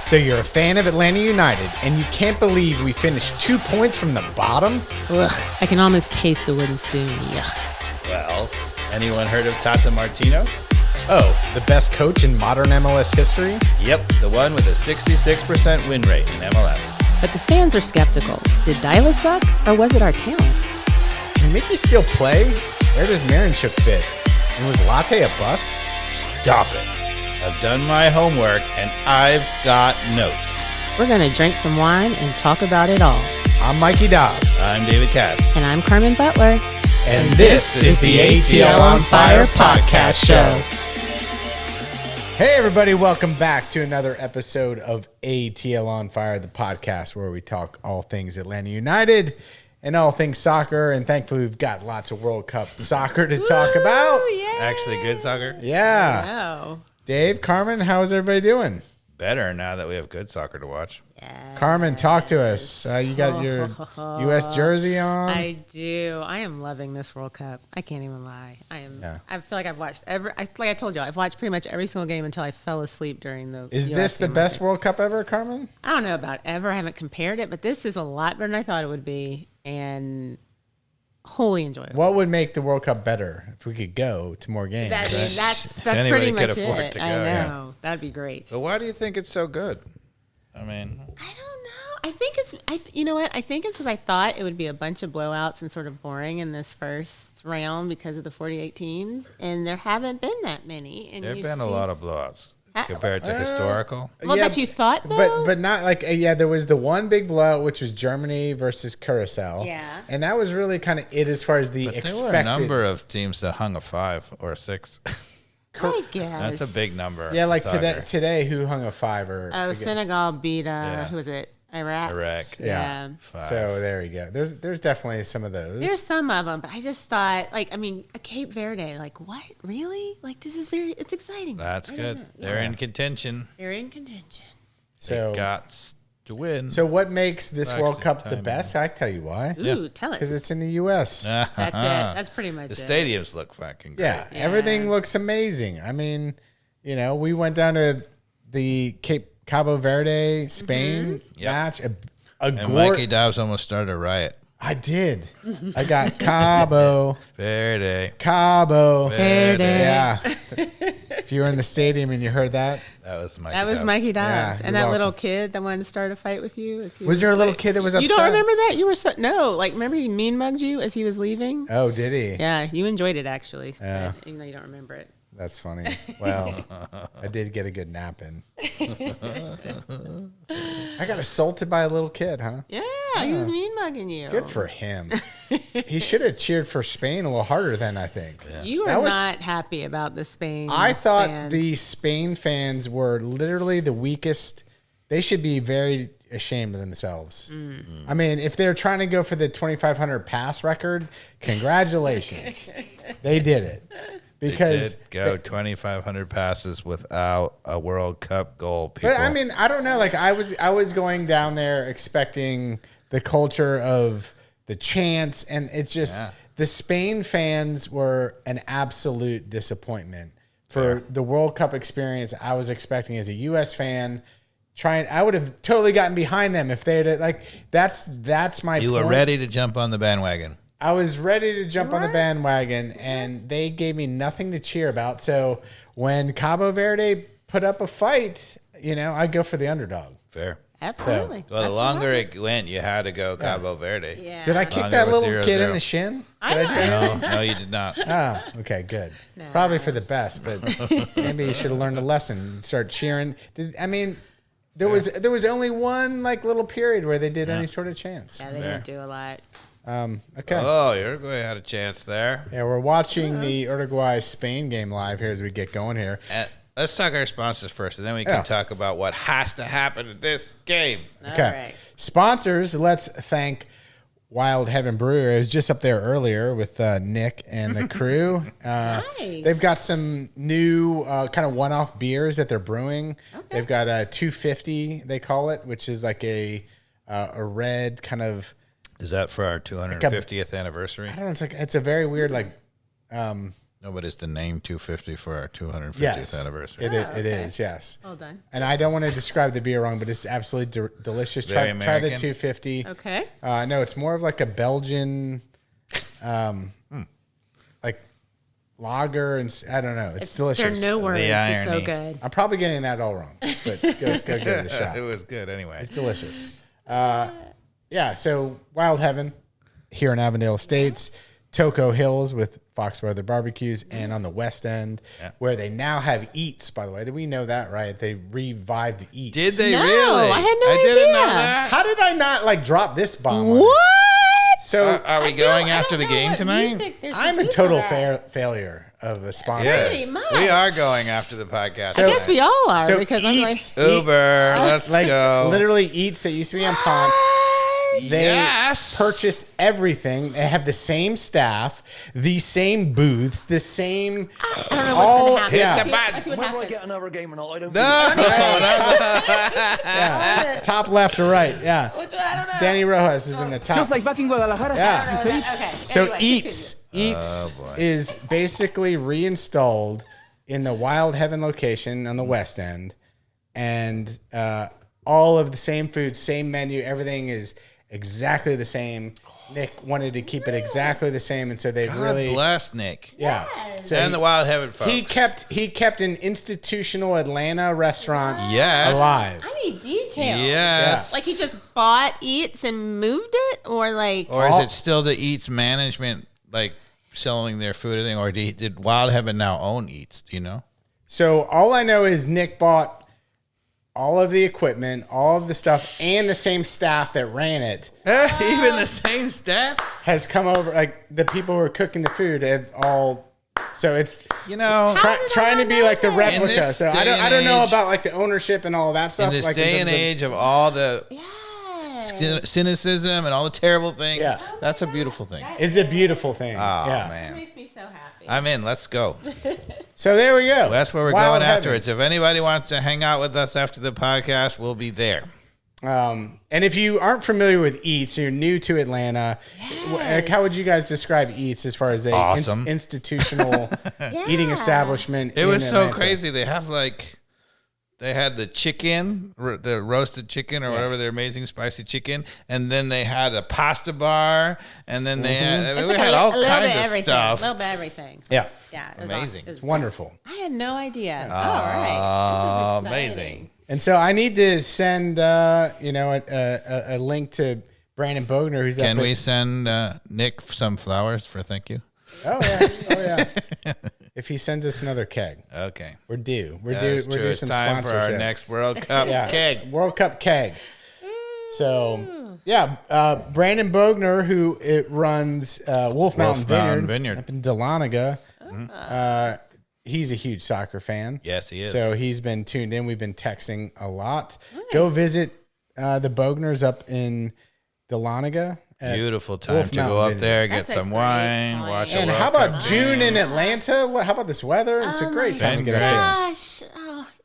So you're a fan of Atlanta United, and you can't believe we finished 2 points from the bottom? Ugh, I can almost taste the wooden spoon. Yuck. Well, anyone heard of Tata Martino? Oh, the best coach in modern MLS history? Yep, the one with a 66% win rate in MLS. But the fans are skeptical. Did Dyla suck, or was it our talent? Can Mickey still play? Where does Marinchuk fit? And was Latte a bust? Stop it. I've done my homework, and I've got notes. We're going to drink some wine and talk about it all. I'm Mikey Dobbs. I'm David Katz. And I'm Carmen Butler. And this is the ATL on Fire podcast show. Hey everybody, welcome back to another episode of ATL on Fire, the podcast where we talk all things Atlanta United and all things soccer. And thankfully we've got lots of World Cup soccer to talk about. Yay. Actually, good soccer? Yeah. Wow. Dave, Carmen, how is everybody doing? Better now that we have good soccer to watch. Yes. Carmen, talk to us. You got your U.S. jersey on? I do. I am loving this World Cup. I can't even lie. I feel like I've watched like I told you, I've watched pretty much every single game until I fell asleep during the Is US this the game. best World Cup ever, Carmen? I don't know about ever. I haven't compared it, but this is a lot better than I thought it would be, and wholly enjoyable. What would make the World Cup better if we could go to more games? That's anybody pretty could much afford it. to go, I know. yeah. That'd be great. So why do you think it's so good? I mean, I don't know. I think it's. You know what? I think it's because I thought it would be a bunch of blowouts and sort of boring in this first round because of the 48 teams, and there haven't been that many. And there have been a lot of blowouts compared to historical. Well, that you thought, though? But not like, there was the one big blowout, which was Germany versus Curacao. Yeah. And that was really kind of it as far as the But expected. there were a number of teams that hung a 5 or a 6. I guess. That's a big number. Yeah, like soccer. today, who hung a 5 or? Oh, Senegal beat, Yeah. who was it? Iraq? Yeah. 5. So there you go. There's definitely some of those. There's some of them, but I just thought, a Cape Verde, what? Really? This is it's exciting. That's good. They're in contention. They're in contention. So They got to win. So what makes this Actually, World Cup the timing. best? I tell you why. Ooh, tell us. Because it's in the U.S. That's it. That's pretty much The it. stadiums look fucking great. Yeah, everything looks amazing. I mean, we went down to the Cabo Verde, Spain match. And Mikey Dobbs almost started a riot. I did. I got Cabo Verde. Verde. Yeah. If you were in the stadium and you heard that. That was Mikey That was Dobbs. Mikey Dobbs. Yeah, and you're that little welcome. kid that wanted to start a fight with you. Was there a little kid that was upset? You don't remember that? You were remember he mean mugged you as he was leaving? Oh, did he? Yeah, you enjoyed it actually. Yeah. But even though you don't remember it. That's funny. Well, I did get a good nap in. I got assaulted by a little kid, huh? Yeah, he was mean mugging you. Good for him. He should have cheered for Spain a little harder then, I think. Yeah. You That were was- not happy about the Spain I thought fans. the Spain fans were literally the weakest. They should be very ashamed of themselves. I mean, if they're trying to go for the 2,500 pass record, congratulations. They did it. Because They did go 2,500 passes without a World Cup goal. People. But I mean, I don't know. I was going down there expecting the culture of the chants, and it's just the Spain fans were an absolute disappointment for the World Cup experience. I was expecting as a U.S. fan. I would have totally gotten behind them if they had that's my. You point. were ready to jump on the bandwagon. I was ready to jump on the bandwagon, and they gave me nothing to cheer about. So when Cabo Verde put up a fight, I go for the underdog. Fair. Absolutely. Well, That's the what longer happened. it went, you had to go Cabo Verde. Yeah. Did I kick Longer that was little kid in 0-0. the shin? I Did I do don't that? No, you did not. Ah, okay, good. Probably for the best, but maybe you should have learned a lesson and start cheering. There was only one little period where they did any sort of chants. Yeah, they didn't do a lot. Okay. Oh, Uruguay had a chance there. Yeah, we're watching the Uruguay-Spain game live here as we get going here. Let's talk our sponsors first, and then we can talk about what has to happen in this game. Okay. All right. Sponsors, let's thank Wild Heaven Brewer. It was just up there earlier with Nick and the crew. Nice. They've got some new kind of one-off beers that they're brewing. Okay. They've got a 250, they call it, which is like a red kind of... Is that for our 250th anniversary? I don't know. It's a very weird No, No, but it's the name 250 for our 250th Yes, anniversary. it is, yes. Well done. And I don't want to describe the beer wrong, but it's absolutely delicious. Try the American? 250. Okay. No, it's more of like a Belgian, like lager, and I don't know. It's delicious. There are no words. The It's so irony. good. I'm probably getting that all wrong, but go give it a shot. It was good anyway. It's delicious. Yeah, so Wild Heaven here in Avondale Estates, Toco Hills with Fox Brother Barbecues, and on the West End, where they now have Eats, by the way. Did we know that, right? They revived Eats. Did they No, really? I had no didn't idea. know that. How did I not, like, drop this bomb? on it? What? So Are we going after the game tonight? I'm a total failure of a sponsor. Pretty much. We are going after the podcast. So- I guess we all are So because I'm like, Eats, Uber, let's like go. literally Eats that used to be on Ponce. They Yes. purchased everything. They have the same staff, the same booths, the same. I don't know all- what's going to happen. yeah. I see what Whether I happens. get another game or not, I don't. Yeah, top left or right. Yeah. Which one? I don't know. Danny Rojas is in the top. Just like back in Guadalajara. Yeah. Okay. So anyway, Eats Oh, boy. is basically reinstalled in the Wild Heaven location on the West End, and all of the same food, same menu, everything is exactly the same. Nick wanted to keep it exactly the same, and so they've God really, bless Nick. yeah. So And the Wild Heaven folks. he kept an institutional Atlanta restaurant Yes. alive. I need details. Yes. Like he just bought Eats and moved it, or like Or is it still the Eats management, like selling their food and thing? Or did Wild Heaven now own Eats? Do you know? So all I know is Nick bought all of the equipment, all of the stuff, and the same staff that ran it Even the same staff? has come over. Like the people who are cooking the food have all. So it's You know, How did I trying to not be know like the that? replica. In this So day I and don't know age- about like the ownership and all of that stuff. in this like day terms and of- age of all the Yes. cynicism and all the terrible things, Yeah. that's a beautiful thing. It's a beautiful thing. Oh, yeah. It man. makes me so happy. I'm in. Let's go. So there we go. That's where we're Wild going Heaven. afterwards. If anybody wants to hang out with us after the podcast, we'll be there. And if you aren't familiar with Eats, you're new to Atlanta. Like, how would you guys describe Eats as far as a Awesome. institutional eating establishment? It in was so Atlanta? crazy. They had the chicken, the roasted chicken or whatever, their amazing spicy chicken. And then they had a pasta bar. And then they had, It's we like had a all little kinds bit of everything. stuff. A little bit everything. Yeah, Yeah. It was Amazing. Awesome. It was wonderful. I had no idea. All right. This is exciting. Amazing. And so I need to send a link to Brandon Bogner, who's Can up we at, send Nick some flowers for thank you? Oh yeah. If he sends us another keg, Okay. we're due. We're That's due. We're true. due It's some time for sponsorship. our next World Cup Yeah. keg. World Cup keg. So yeah, Brandon Bogner, who runs Wolf Mountain Vineyard up in Dahlonega. He's a huge soccer fan. Yes, he is. So he's been tuned in. We've been texting a lot. Go visit the Bogners up in Dahlonega. at Beautiful time Wolf to go Mountain up Vineyard. there, That's get a some great wine, point. watch a And World how about Cup June game. in Atlanta? How about this weather? It's a great time to get up there. Gosh,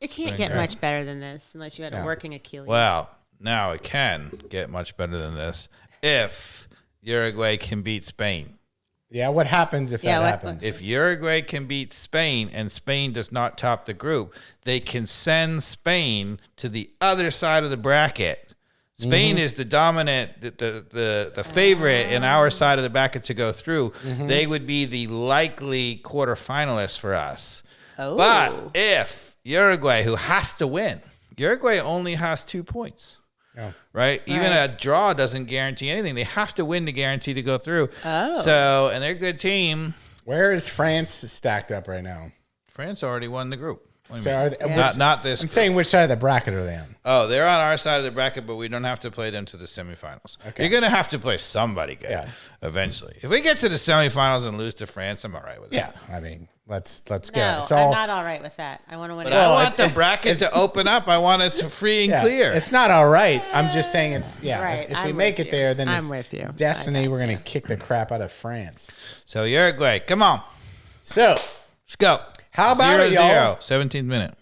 it can't get much better than this unless you had a working Achilles. Well, now it can get much better than this if Uruguay can beat Spain. Yeah, what happens if that what- happens? If Uruguay can beat Spain and Spain does not top the group, they can send Spain to the other side of the bracket. Spain is the dominant, the favorite in our side of the bracket to go through. They would be the likely quarterfinalists for us. Oh. But if Uruguay, who has to win, Uruguay only has 2 points. Oh. Right? Even Right. a draw doesn't guarantee anything. They have to win to guarantee to go through. Oh. So, and they're a good team. Where is France stacked up right now? France already won the group. What do you So mean? are they, not this I'm group. saying which side of the bracket are they on? Oh, they're on our side of the bracket, but we don't have to play them to the semifinals. Okay. You're going to have to play somebody good eventually. If we get to the semifinals and lose to France, I'm all right with it. Yeah, I mean, let's go. No, It's I'm all not all right with that. I want to win. But it. I Well, want the it's- bracket to open up. I want it to free and yeah, clear. It's not all right. I'm just saying it's Right, If we I'm make with it you. there, then I'm it's with you. destiny. I We're gonna gotcha. kick the crap out of France. So Uruguay, come on. So Let's go. How about it, y'all? 0-0, 17th minute.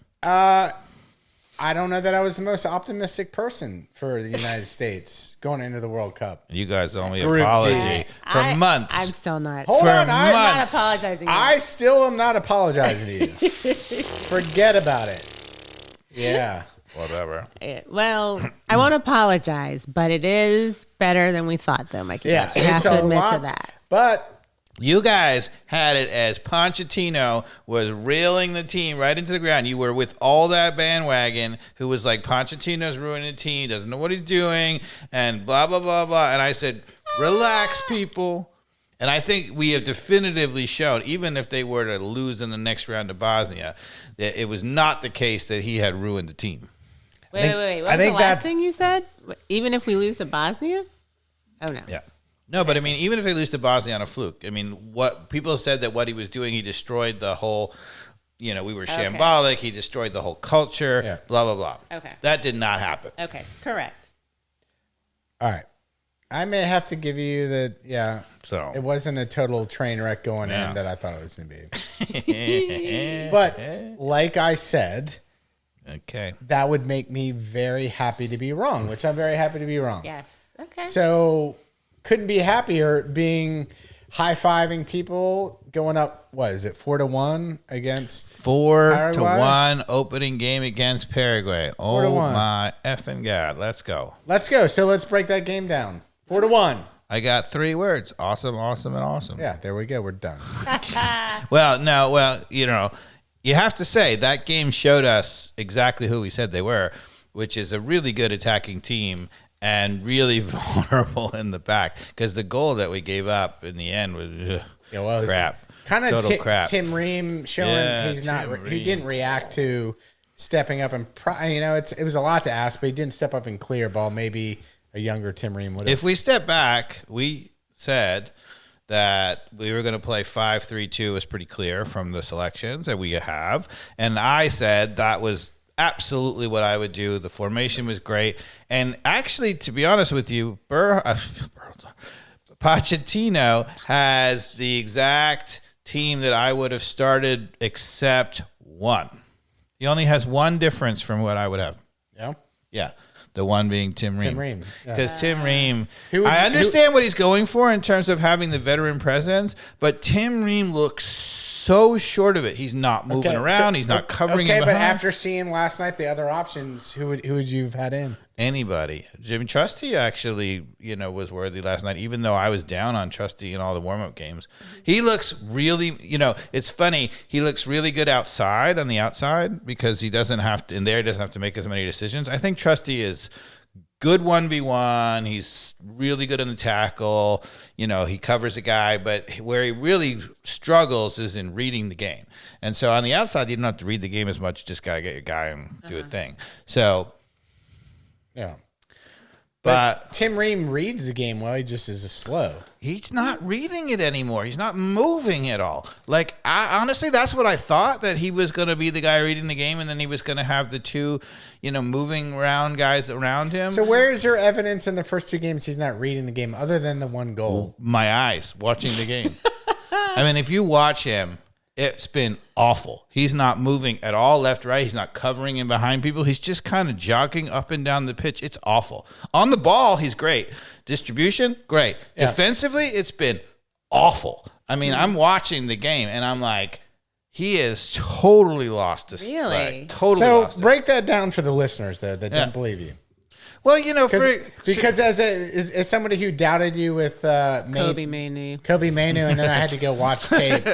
I don't know that I was the most optimistic person for the United States going into the World Cup. You guys owe me Group apology D. for months. I'm still not. Hold on, I'm not months. apologizing. I still am not apologizing to you. Forget about it. Yeah. Whatever. Well, I won't apologize, but it is better than we thought, though, Mikey. Yeah. You have It's to a admit lot, to that. But You guys had it as Pochettino was reeling the team right into the ground. You were with all that bandwagon who was like, Pochettino's ruining the team, doesn't know what he's doing, and blah, blah, blah, blah. And I said, relax, people. And I think we have definitively shown, even if they were to lose in the next round to Bosnia, that it was not the case that he had ruined the team. Wait. What was the last thing you said? Even if we lose to Bosnia? Oh, no. Yeah. No, but I mean, even if they lose to Bosnia on a fluke, I mean, what people said that what he was doing, he destroyed the whole, we were shambolic. He destroyed the whole culture, blah, blah, blah. Okay. That did not happen. Okay, correct. all right. I may have to give you that, So it wasn't a total train wreck going in that I thought it was going to be. But like I said, okay, that would make me very happy to be wrong, which I'm very happy to be wrong. Yes. Okay. So couldn't be happier being high-fiving people going up, what is it, 4-1 against 4-1 opening game against Paraguay. Oh 4-1. my effing God. Let's go. Let's go. So let's break that game down. 4-1. I got 3 words. Awesome, awesome, and awesome. Yeah, there we go. We're done. You have to say that game showed us exactly who we said they were, which is a really good attacking team and really vulnerable in the back, because the goal that we gave up in the end was crap. Kind of crap. Tim Ream showing he's not. He didn't react to stepping up and it was a lot to ask, but he didn't step up and clear ball. Maybe a younger Tim Ream would have. If we step back, we said that we were going to play 5-3-2 was pretty clear from the selections that we have, and I said that was absolutely what I would do. The formation was great. And actually, to be honest with you, Pochettino has the exact team that I would have started except one. He only has one difference from what I would have. Yeah? Yeah. The one being Tim Ream. Tim Ream. Because Tim Ream, I understand what he's going for in terms of having the veteran presence, but Tim Ream looks so short of it. He's not moving around. He's not covering him behind. But after seeing last night the other options, who would you have had in? Anybody. Jimmy Trusty actually, was worthy last night, even though I was down on Trusty in all the warm-up games. He looks really, it's funny. He looks really good outside, on the outside, because he doesn't have to make as many decisions. I think Trusty is good 1v1. He's really good in the tackle. He covers a guy, but where he really struggles is in reading the game. And so on the outside, you don't have to read the game as much. You just got to get your guy and do a thing. So, yeah. But Tim Ream reads the game well. He just is slow. He's not reading it anymore. He's not moving at all. Like, honestly, that's what I thought, that he was going to be the guy reading the game, and then he was going to have the two, moving around guys around him. So where is your evidence in the first 2 games he's not reading the game other than the one goal? My eyes watching the game. I mean, if you watch him, it's been awful. He's not moving at all left, right. He's not covering in behind people. He's just kind of jogging up and down the pitch. It's awful. On the ball, he's great. Distribution, great. Yeah. Defensively, it's been awful. I mean, I'm watching the game, and I'm like, he is totally lost his Really? Totally lost it. Break that down for the listeners that don't believe you. Well, because as somebody who doubted you with Kobe Manu, and then I had to go watch tape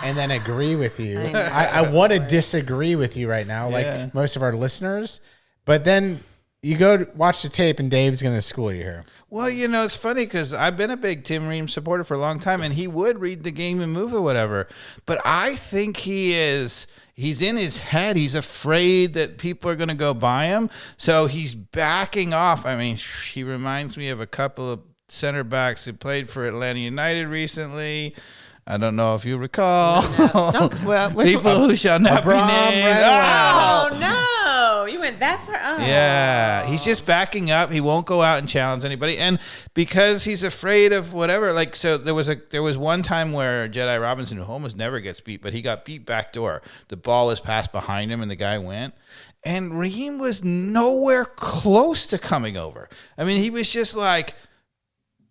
and then agree with you. I want to disagree with you right now, like most of our listeners. But then you go watch the tape, and Dave's going to school you here. Well, it's funny because I've been a big Tim Ream supporter for a long time, and he would read the game and move or whatever. But I think he's in his head. He's afraid that people are going to go by him. So he's backing off. I mean, he reminds me of a couple of center backs who played for Atlanta United recently. I don't know if you recall. People who shall not be named. Oh, no. You went that far? Oh. Yeah. He's just backing up. He won't go out and challenge anybody. And because he's afraid of whatever, so there was one time where Jedi Robinson, who almost never gets beat, but he got beat backdoor. The ball was passed behind him and the guy went. And Raheem was nowhere close to coming over. I mean, he was just like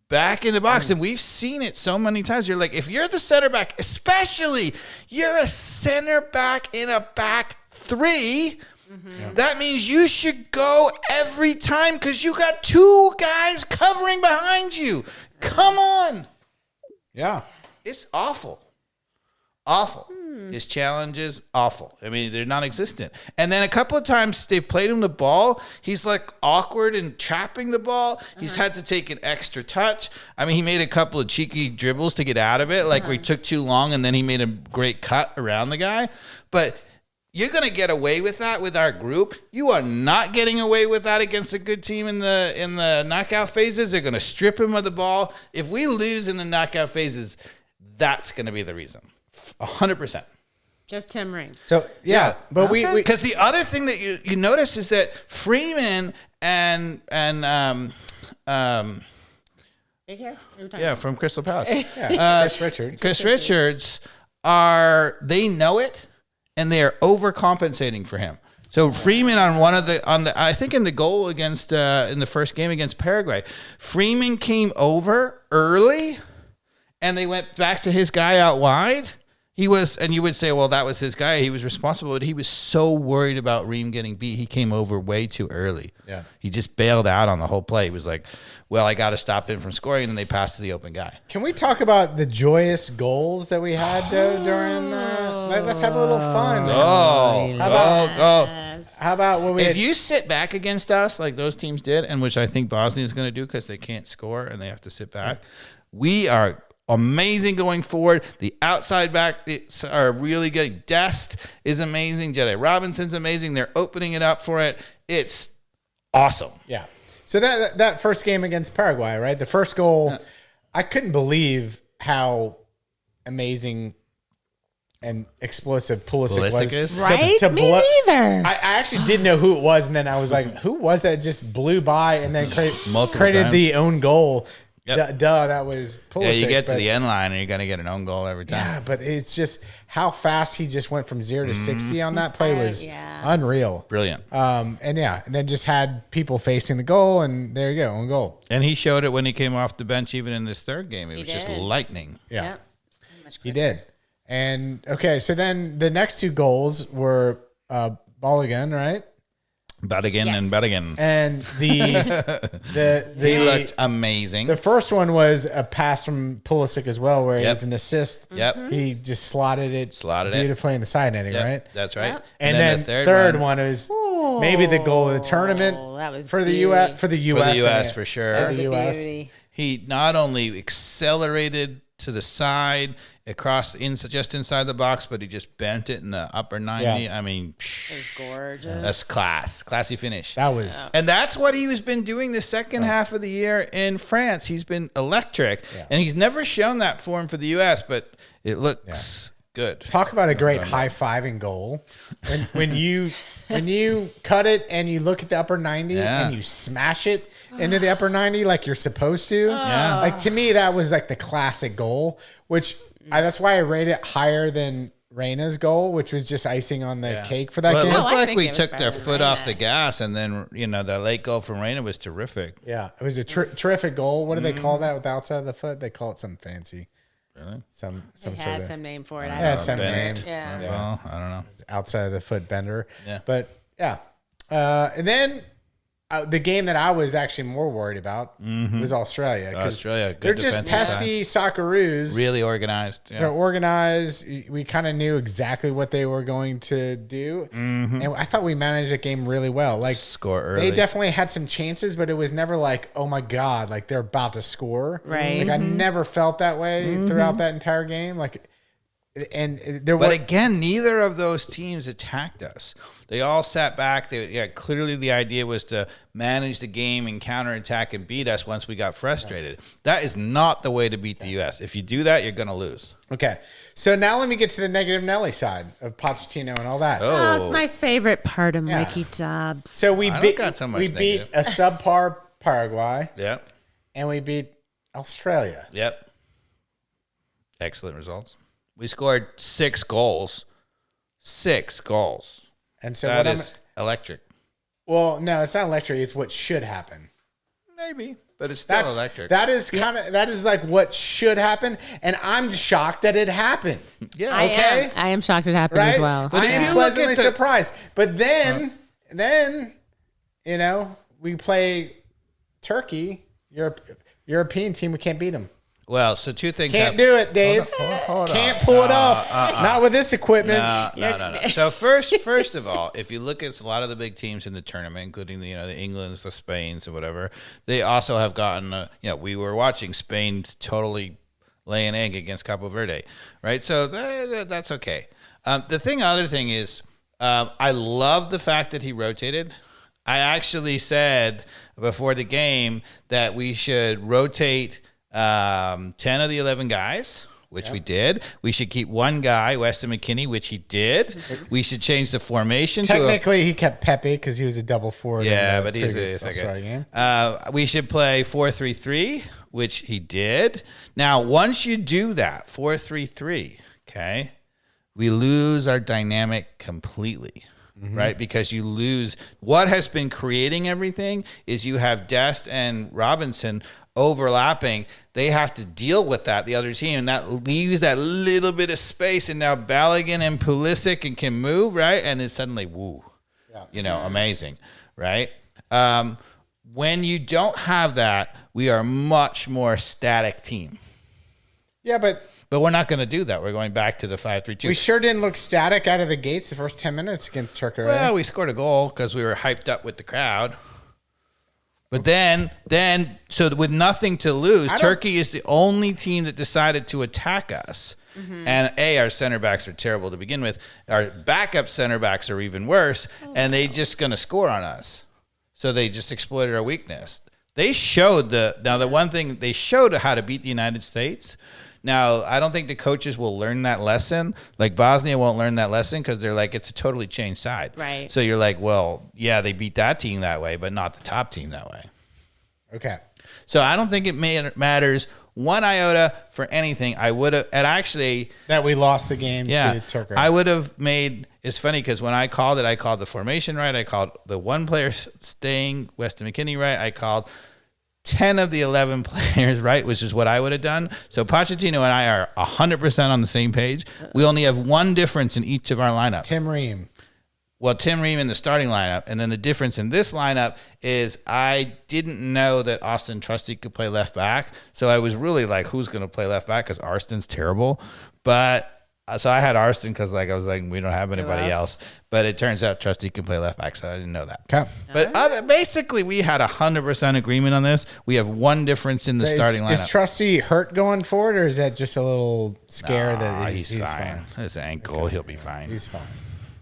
back in the box. And we've seen it so many times. You're like, if you're the center back, especially you're a center back in a back three, that means you should go every time because you got two guys covering behind you. Come on. Yeah. It's awful. Awful. His challenges, awful. I mean, they're non-existent. And then a couple of times they've played him the ball. He's like awkward and trapping the ball. He's had to take an extra touch. I mean, he made a couple of cheeky dribbles to get out of it, like where he took too long and then he made a great cut around the guy. But you're going to get away with that with our group. You are not getting away with that against a good team in the knockout phases. They're going to strip him of the ball. If we lose in the knockout phases, that's going to be the reason. 100%. Just Tim Ring. So but Okay. we Because the other thing that you notice is that Freeman and Big hair? Who are we talking about? from Crystal Palace, Chris Richards. they know it and they are overcompensating for him. So Freeman on the I think in the goal against in the first game against Paraguay, Freeman came over early and they went back to his guy out wide. He was, and you would say, well, that was his guy. He was responsible, but he was so worried about Reem getting beat. He came over way too early. Yeah. He just bailed out on the whole play. He was like, well, I got to stop him from scoring. And then they passed to the open guy. Can we talk about the joyous goals that we had during that? Let's have a little fun. How about when we If you sit back against us like those teams did, and which I think Bosnia is going to do because they can't score and they have to sit back, we are amazing going forward. The outside back are really good. Dest is amazing. Jedi Robinson's amazing. They're opening it up for it. It's awesome. Yeah. So that first game against Paraguay, right? The first goal, I couldn't believe how amazing and explosive Pulisic was. is? Right? Me neither. I actually didn't know who it was, and then I was like, who was that? Just blew by and then created times. the own goal. Yep. That was Pulisic. Yeah, you get to the end line and you're going to get an own goal every time. Yeah, but it's just how fast he just went from 0 to 60 on that play was unreal. Brilliant. And then just had people facing the goal, and there you go, own goal. And he showed it when he came off the bench, even in this third game. It was just lightning. Yeah, Yep. So much he quicker. did. And okay, so then the next two goals were ball again, right? Badigan and Badigan. And He looked amazing. the first one was a pass from Pulisic as well, where it was an assist. Yep. He just slotted it it. beautifully in the side netting, Yep, right? that's right. Yep. And then the third one was maybe the goal of the tournament that was for the beauty. U.S. For the U.S. for sure. For the U.S. Beauty. He not only accelerated to the side, just inside the box, but he just bent it in the upper 90. Yeah. I mean, It was gorgeous. that's classy finish. That was And that's what he has been doing the second half of the year in France. He's been electric, and he's never shown that form for the U.S., but it looks good. talk about a great high-fiving goal. When you cut it and you look at the upper 90 and you smash it into the upper 90 like you're supposed to. Yeah. Like to me, that was like the classic goal, which that's why I rate it higher than Reyna's goal, which was just icing on the cake for that Well, it game. looked I like think we it was took better their than foot off Reyna. the gas, and then, the late goal from Reyna was terrific. Yeah, it was a terrific goal. What do they call that with the outside of the foot? They call it something fancy. Really? Some It sort had of some name for it. it had some Bennett. name. Yeah. Well, I don't know. Outside of the foot bender. Yeah. But yeah. And then the game that I was actually more worried about was Australia. 'cause Australia, good they're just defensive pesty Socceroos. Really organized. Yeah. They're organized. We kind of knew exactly what they were going to do. And I thought we managed the game really well. Like Score early. they definitely had some chances, but it was never like, oh my God, like they're about to score. Right. Like I never felt that way throughout that entire game. Like, and there But were again, neither of those teams attacked us. They all sat back. Clearly the idea was to manage the game and counterattack and beat us once we got frustrated. That is not the way to beat the U.S. If you do that, you're going to lose. okay. So now let me get to the negative Nelly side of Pochettino and all that. Oh, it's my favorite part of Yeah. Mikey Dobbs. So we I don't beat got so much we beat negative. a subpar Paraguay Yep. and we beat Australia. Yep. Excellent results. We scored 6 goals. 6 goals. And so That what is electric. Well, no, it's not electric. It's what should happen. Maybe, but it's still electric. That is like what should happen, and I'm shocked that it happened. Yeah, I am shocked it happened as well. I am you pleasantly look at surprised. But then we play Turkey, European team. We can't beat them. Well, so two things. Can't do it, Dave. Hold on. Can't pull it off. Not with this equipment. No. So first of all, if you look at a lot of the big teams in the tournament, including the Englands, the Spains, or whatever, they also have gotten. We were watching Spain totally lay an egg against Cabo Verde, right? So that's okay. The other thing is, I love the fact that he rotated. I actually said before the game that we should rotate 10 of the 11 guys, which we did. We should keep one guy, Weston McKennie, which he did. We should change the formation. Technically, he kept Pepe because he was a double forward. Yeah, but he's game. We should play 4-3-3, which he did. Now, once you do that, 4-3-3, okay, we lose our dynamic completely. Right, because you lose what has been creating everything is you have Dest and Robinson overlapping. They have to deal with that, the other team, and that leaves that little bit of space. And now Balogun and Pulisic can move, right? And then suddenly, amazing, right? When you don't have that, we are a much more static team. Yeah, but we're not going to do that. We're going back to the 5-3-2. We sure didn't look static out of the gates the first 10 minutes against Turkey. Well, we scored a goal because we were hyped up with the crowd. But then, so with nothing to lose, Turkey is the only team that decided to attack us. Mm-hmm. And our center backs are terrible to begin with. Our backup center backs are even worse, and they just going to score on us. So they just exploited our weakness. They showed the one thing they showed how to beat the United States. Now, I don't think the coaches will learn that lesson. Like Bosnia won't learn that lesson because they're like, it's a totally changed side. Right. So you're like, well, yeah, they beat that team that way, but not the top team that way. Okay. So I don't think it matters one iota for anything. I would have, and actually. That we lost the game to Turkey. I would have made, it's funny because when I called it, I called the formation right. I called the one player staying, Weston McKennie right. I called 10 of the 11 players, right, which is what I would have done. So Pochettino and I are 100% on the same page. We only have one difference in each of our lineup. Tim Ream. Well, Tim Ream in the starting lineup. And then the difference in this lineup is I didn't know that Austin Trusty could play left back. So I was really like, who's going to play left back? Because Arston's terrible. But so I had Arston because I was like, we don't have anybody else. But it turns out Trusty can play left back, so I didn't know that. Okay. But basically, we had 100% agreement on this. We have one difference in the starting lineup. Is Trusty hurt going forward, or is that just a little scare that he's fine? His ankle, okay. He'll be fine. He's fine.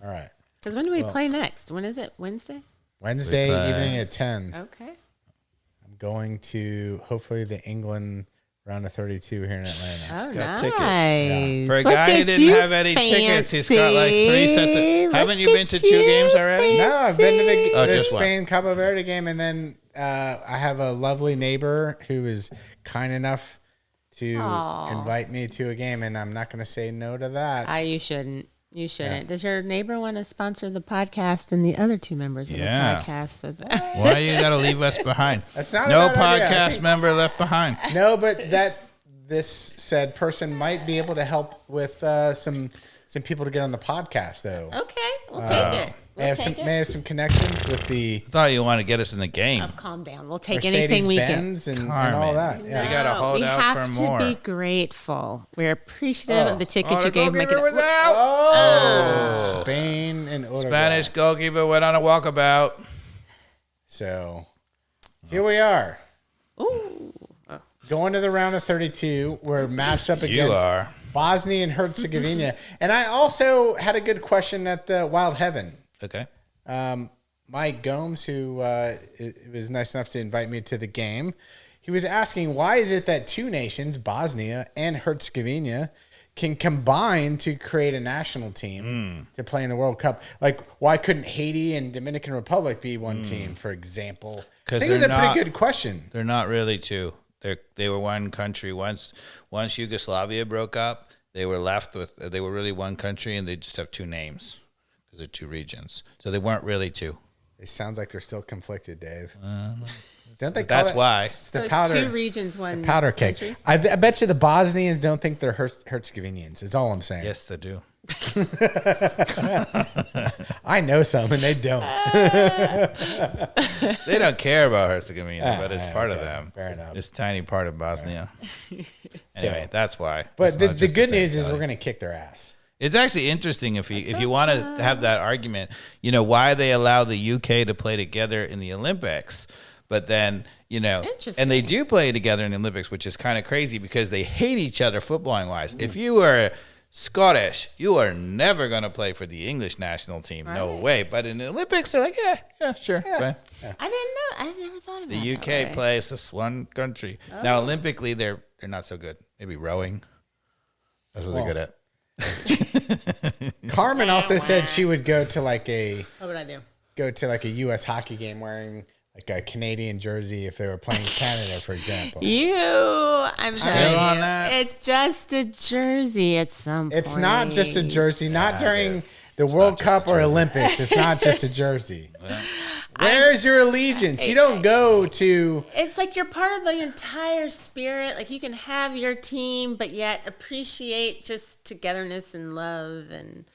All right. Because when do we play next? When is it? Wednesday? Wednesday evening at 10. Okay. I'm going to hopefully the England round of 32 here in Atlanta. Oh, nice. For a guy who didn't have any tickets, he's got like 3 sets of... Haven't you been to 2 games already? No, I've been to the Spain-Cabo Verde game, and then I have a lovely neighbor who is kind enough to invite me to a game, and I'm not going to say no to that. You shouldn't. You shouldn't. Yeah. Does your neighbor want to sponsor the podcast and the other 2 members of the podcast? With Why you got to leave us behind? That's not no podcast member left behind. No, but this said person might be able to help with some people to get on the podcast, though. Okay, we'll take it. May have some connections with the. I thought you want to get us in the game. Oh, calm down. We'll take anything we can. And all that. Yeah. You got to hold out for more. We have to be grateful. We're appreciative of the tickets you gave. Was out. Spain and Uruguay. Spanish goalkeeper went on a walkabout. So here we are. Ooh. Going to the round of 32. We're matched up against Bosnia and Herzegovina. And I also had a good question at the Wild Heaven. Okay. Mike Gomes, who was nice enough to invite me to the game, he was asking, why is it that 2 nations, Bosnia and Herzegovina, can combine to create a national team to play in the World Cup? Like, why couldn't Haiti and Dominican Republic be one team, for example? I think it was a pretty good question. They're not really 2. They were one country. Once Yugoslavia broke up, they were left with. They were really one country, and they just have 2 names. because they're two regions. So they weren't really two. It sounds like they're still conflicted, Dave. Don't they? That's why. It's the So it's powder. two regions, one Powder cake. country? I bet you the Bosnians don't think they're Herzegovinians. Is all I'm saying. Yes, they do. I know some, and they don't. They don't care about Herzegovina, but it's part of them. Fair enough. It's a tiny part of Bosnia. Anyway, So- that's why. But It's the not just good a news is technicality. we're going to kick their ass. It's actually interesting if you want to have that argument, why they allow the UK to play together in the Olympics, but then, and they do play together in the Olympics, which is kind of crazy because they hate each other footballing wise. If you are Scottish, you are never going to play for the English national team. No way. But in the Olympics, they're like, yeah, sure. Fine. I didn't know. I never thought of that. The UK plays this one country. Now, Olympically, they're not so good. Maybe rowing. That's what they're good at. Carmen also said she would go to like a U.S. hockey game wearing like a Canadian jersey if they were playing Canada, for example. I'm sorry. on that. It's just a jersey at some point. It's not just a jersey. Not during the World Cup or Olympics. It's not just a jersey. Where's your allegiance? You don't go to. It's like you're part of the entire spirit. Like you can have your team, but yet appreciate just togetherness and love and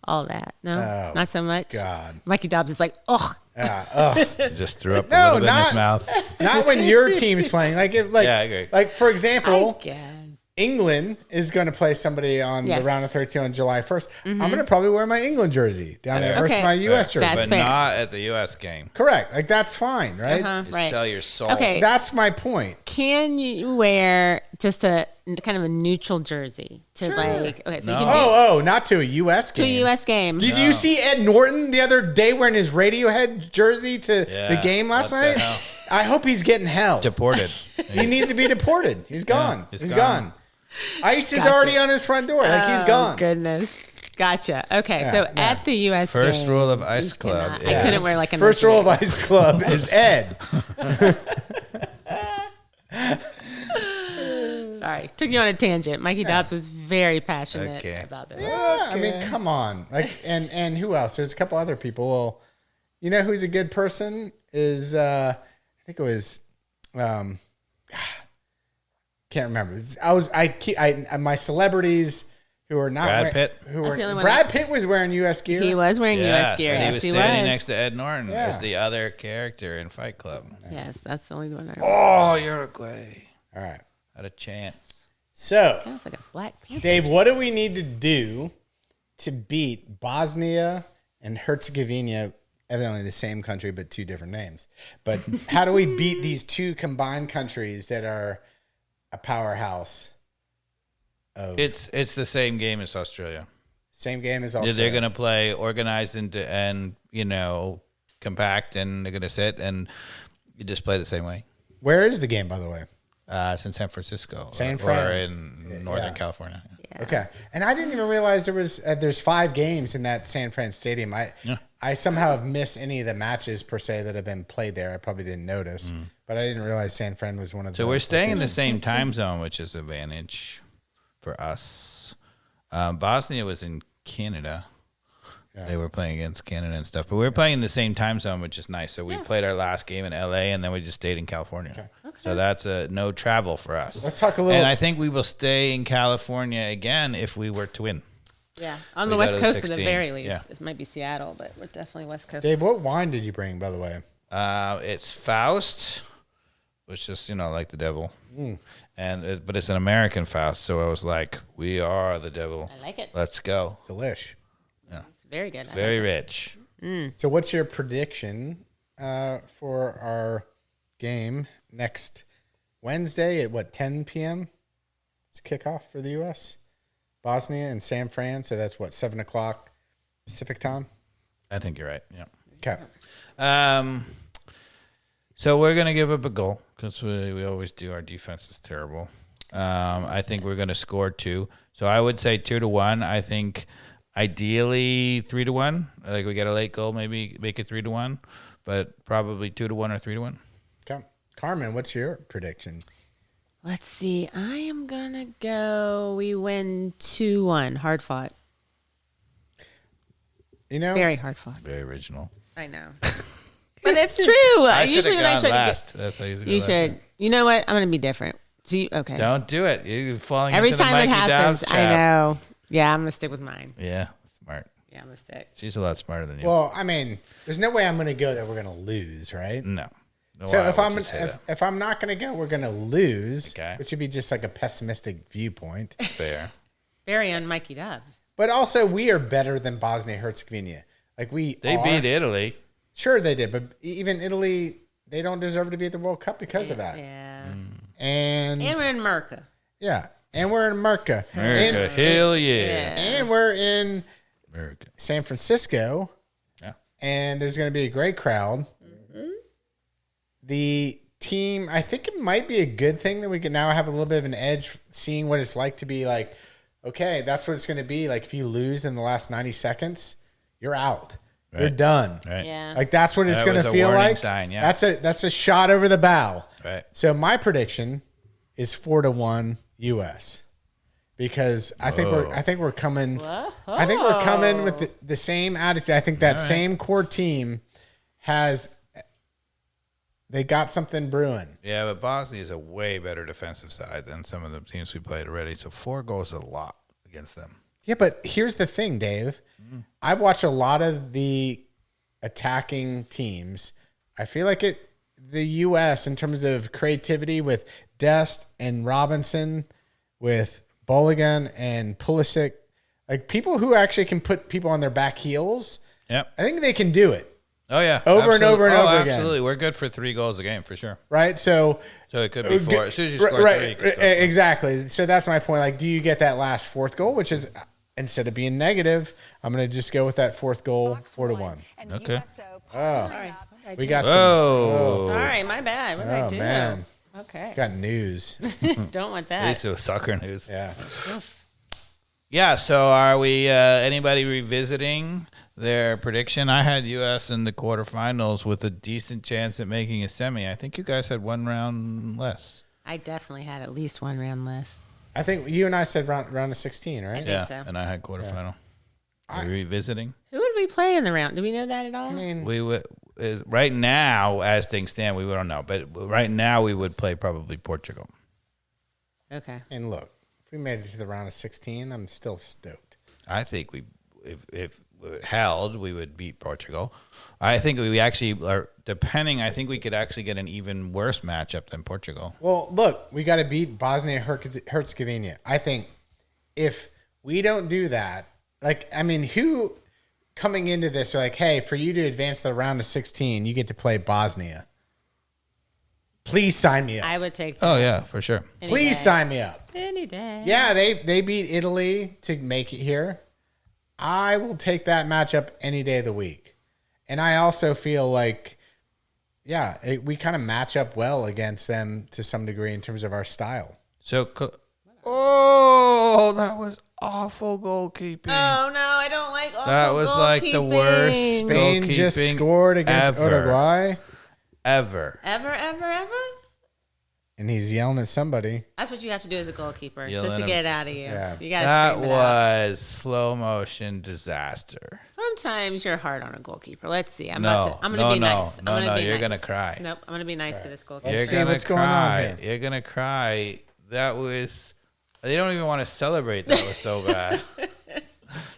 all that. No, not so much. God. Mikey Dobbs is like, ugh. He just threw up a No, little bit in his not- mouth. Not when your team's playing. Like, Yeah, I agree. Like for example, I guess. England is going to play somebody on Yes. the round of 32 on July 1st. I'm going to probably wear my England jersey down there versus Okay. my U.S. jersey. That's But fair. not at the U.S. game. Correct. Like that's fine, right? You Right. sell your soul. Okay. That's my point. Can you wear just a kind of a neutral jersey to like? Okay, so you can do Oh, not to a U.S. to a game. U.S. game. Did you see Ed Norton the other day wearing his Radiohead jersey to the game last what the night? hell? I hope he's getting hell. Deported. He needs to be deported. He's gone. he's He's gone. gone. ICE is already on his front door. Like he's gone. Goodness. Gotcha. Okay, so at the U.S. First game, rule of Ice you Club cannot- I is- couldn't wear like a First rule of Ice Club is Ed. Sorry, took you on a tangent. Mikey Dobbs was very passionate Okay. about this. Yeah, I mean, come on. Like, and who else? There's a couple other people. Well, you know who's a good person is I think it was can't remember. My celebrities who are not Brad Pitt? Who That's were the only one Brad Pitt was wearing U.S. gear. He was wearing U.S. gear. and Yes, he was he standing was. next to Ed Norton Yeah. as the other character in Fight Club. Yes, that's the only one I remember. Oh, Uruguay All right. had a chance. So, Sounds like a Black Panther. Dave, what do we need to do to beat Bosnia and Herzegovina? Evidently the same country, but two different names. But how do we beat these two combined countries that are a powerhouse? It's the same game as Australia. Same game as also. They're going to play organized and compact, and they're going to sit, and you just play the same way. Where is the game, by the way? It's in San Francisco San or Fran. in Northern California. Yeah. Okay, and I didn't even realize there's 5 games in that San Fran stadium. I somehow have missed any of the matches per se that have been played there. I probably didn't notice, but I didn't realize San Fran was one of the. So we're staying in the locations. same time zone, which is an advantage for us. Bosnia was in Canada. They were playing against Canada and stuff, but we were playing in the same time zone, which is nice. So we played our last game in LA, and then we just stayed in California. Okay. So that's no travel for us. Let's talk a little. And I think we will stay in California again if we were to win. Yeah, on the We West go to Coast at the 16. very least. Yeah. It might be Seattle, but we're definitely West Coast. Dave, what wine did you bring, by the way? It's Faust, which is like the devil, but it's an American Faust. So I was like, "We are the devil. I like it. Let's go." Delish. It's very good. I Very like rich. So, what's your prediction for our game next Wednesday at 10 p.m.? It's kickoff for the U.S. Bosnia and San Fran. So that's 7 o'clock Pacific time. I think you're right. Yeah. Okay. So we're gonna give up a goal because we always do. Our defense is terrible. I think we're gonna score 2. So I would say 2-1. I think ideally 3-1. Like we get a late goal, maybe make it 3-1, but probably 2-1 or 3-1. Okay. Carmen, what's your prediction? Let's see. I am gonna go. We win 2-1. Hard fought. You know, Very hard fought. Very original. I know. But it's true. I should Usually have when I gone try last. to That's how you get, you should. You know what? I'm going to be different. So okay. Don't do it. You're falling Every into the time it Mikey happens, Dobbs I trap. know. Yeah, I'm going to stick with mine. Yeah, smart. Yeah, I'm going to stick. She's a lot smarter than you. well, I mean, there's no way I'm going to go that we're going to lose, right? no. So Why if would I'm you say that? if I'm not going to go, we're going to lose, Okay. which would be just like a pessimistic viewpoint. Fair. Very on Mikey Dobbs. But also, we are better than Bosnia Herzegovina. Like They are. beat Italy. Sure, they did, but even Italy, they don't deserve to be at the World Cup because of that. Yeah. And And we're in Merca. yeah, and we're in America. America, hell yeah. And we're in America. San Francisco. Yeah. And there's going to be a great crowd. The team, I think it might be a good thing that we can now have a little bit of an edge seeing what it's like to be like, okay, that's what it's going to be. Like if you lose in the last 90 seconds, you're out. You're Right. done. Right. Yeah. Like that's what it's That going was to a feel warning like. sign, yeah. That's a shot over the bow. Right. So my prediction is 4-1 US because I think we're coming. I think we're coming with the same attitude. I think that same core team they got something brewing. Yeah, but Bosnia is a way better defensive side than some of the teams we played already. So 4 goals is a lot against them. Yeah, but here's the thing, Dave. I've watched a lot of the attacking teams. I feel like the U.S. in terms of creativity with Dest and Robinson, with Boligan and Pulisic, like people who actually can put people on their back heels. Yep. I think they can do it, Oh, yeah. Over and over and over again. Absolutely. We're good for 3 goals a game for sure. right? So So it could be 4. As soon as you score 3, you can score 4. exactly. So that's my point. Like, do you get that last fourth goal, which is instead of being negative, I'm going to just go with that fourth goal, 4-1. Okay. Sorry. We got Whoa. Sorry, my bad. What did I Oh do? man, Okay. got news. Don't want At least that. it was soccer news. Yeah. Yeah, so are we anybody revisiting their prediction? I had U.S. in the quarterfinals with a decent chance at making a semi. I think you guys had 1 round less. I definitely had at least 1 round less. I think you and I said round of 16, right? think Yeah, so. and I had quarterfinal. Are we revisiting? Who would we play in the round? Do we know that at all? I mean, We would right now, as things stand, we don't know, but right now we would play probably Portugal. Okay. and look, if we made it to the round of 16, I'm still stoked. I think if it held, we would beat Portugal. I think we actually are depending. I think we could actually get an even worse matchup than Portugal. Well, look, we got to beat Bosnia Herzegovina. I think if we don't do that, like, I mean, who coming into this are like, hey, for you to advance the round of 16, you get to play Bosnia. Please sign me up. I would take that Oh yeah, for sure. any Please day. sign me up. Any day. Yeah, they beat Italy to make it here. I will take that matchup any day of the week. And I also feel like, yeah, we kind of match up well against them to some degree in terms of our style. So, that was awful goalkeeping. Oh no, I don't like awful That was like the worst goalkeeping. Spain just Goalkeeping scored against ever. Uruguay, Ever. Ever. and he's yelling at somebody. That's what you have to do as a goalkeeper, Yelling just to at get it him. out of you. Yeah. You got to That scream it out. was slow motion disaster. Sometimes you're hard on a goalkeeper. Let's see. I'm No, gonna no, be no, nice. no, I'm gonna no, be you're nice. gonna cry. Nope, I'm gonna be nice to this goalkeeper. Let's You're see gonna what's going on cry. here. You're gonna cry. That was. They don't even want to celebrate. That was so bad.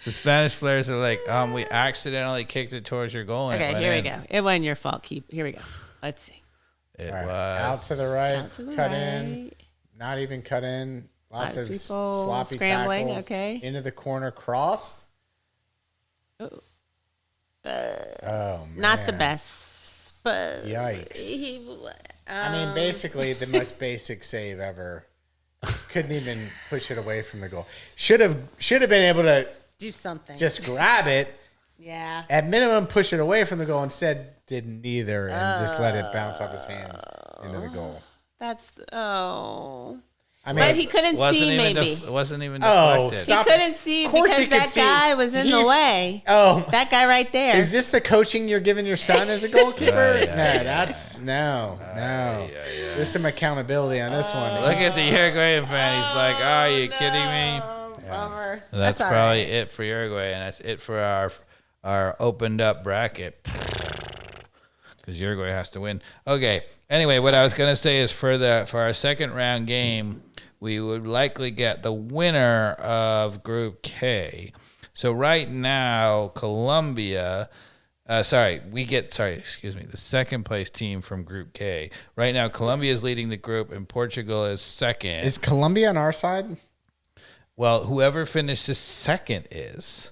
The Spanish players are like, we accidentally kicked it towards your goal. And Okay, it went here we in. go. It wasn't your fault. Here we go. Let's see. It All right, was out to the right, Out to the cut right. in, not even cut in. Lots Lot of of people sloppy scrambling, tackles. okay. Into the corner, crossed. Oh. Oh, man. Not the best, but Yikes. I mean, basically the most basic save ever. Couldn't even push it away from the goal. Should have been able to do something. just grab it. Yeah. At minimum, push it away from the goal. Instead, didn't either, and just let it bounce off his hands into the goal. That's I mean, but he couldn't see. Maybe wasn't even Oh, deflected. he stop. couldn't see Of course because he could that see. guy was in the He's- way. Oh, That guy right there. is this the coaching you're giving your son as a goalkeeper? Yeah, That's no. There's some accountability on this one. Look at the Uruguayan fan. He's like, "Are you kidding me?" Bummer. That's all probably right. it for Uruguay, and that's it for our our opened up bracket because Uruguay has to win. Okay. Anyway, what I was going to say is for our second round game, we would likely get the winner of Group K. So right now, Colombia. The second place team from Group K. Right now, Colombia is leading the group and Portugal is second. Is Colombia on our side? Well, whoever finishes second is.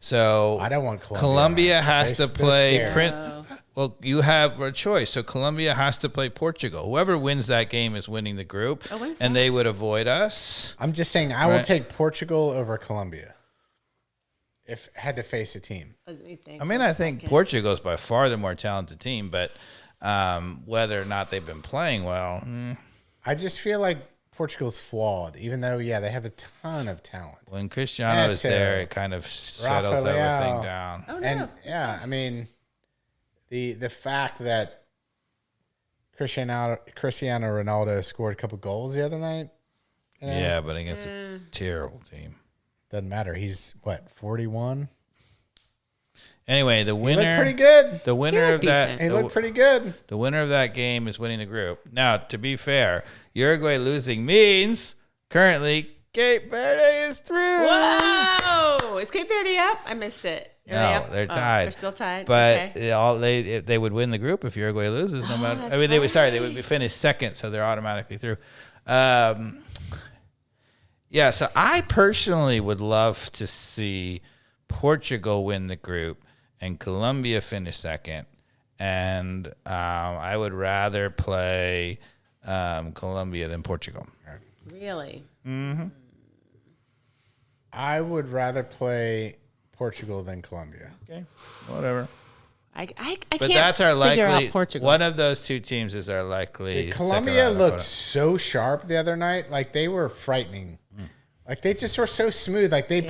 So I don't want Colombia. Colombia has to play. Oh. Well, you have a choice. So Colombia has to play Portugal. Whoever wins that game is winning the group, and they would avoid us. I'm just saying I will take Portugal over Colombia if I had to face a team. I think Portugal is by far the more talented team, but whether or not they've been playing well. I just feel like Portugal's flawed, even though, they have a ton of talent. When Cristiano is there, it kind of settles everything down. Oh, no. And, the fact that Cristiano Ronaldo scored a couple goals the other night. Yeah, but against a terrible team. Doesn't matter. He's, 41? Anyway, the winner. He looked pretty good. The winner of that. He looked pretty good. The winner of that game is winning the group. Now, to be fair, Uruguay losing means currently Cape Verde is through. Whoa! Is Cape Verde up? I missed it. No, they're tied. They're still tied. But okay. they would win the group if Uruguay loses. No matter. They would be finished second, so they're automatically through. Yeah. So I personally would love to see Portugal win the group and Colombia finish second, and I would rather play Colombia than Portugal. Really? Mm-hmm. I would rather play Portugal than Colombia. Okay, whatever. I But can't that's our figure likely. out Portugal. One of those two teams is our likely. Colombia looked so sharp the other night. Like, they were frightening. Like, they just were so smooth. Like, they're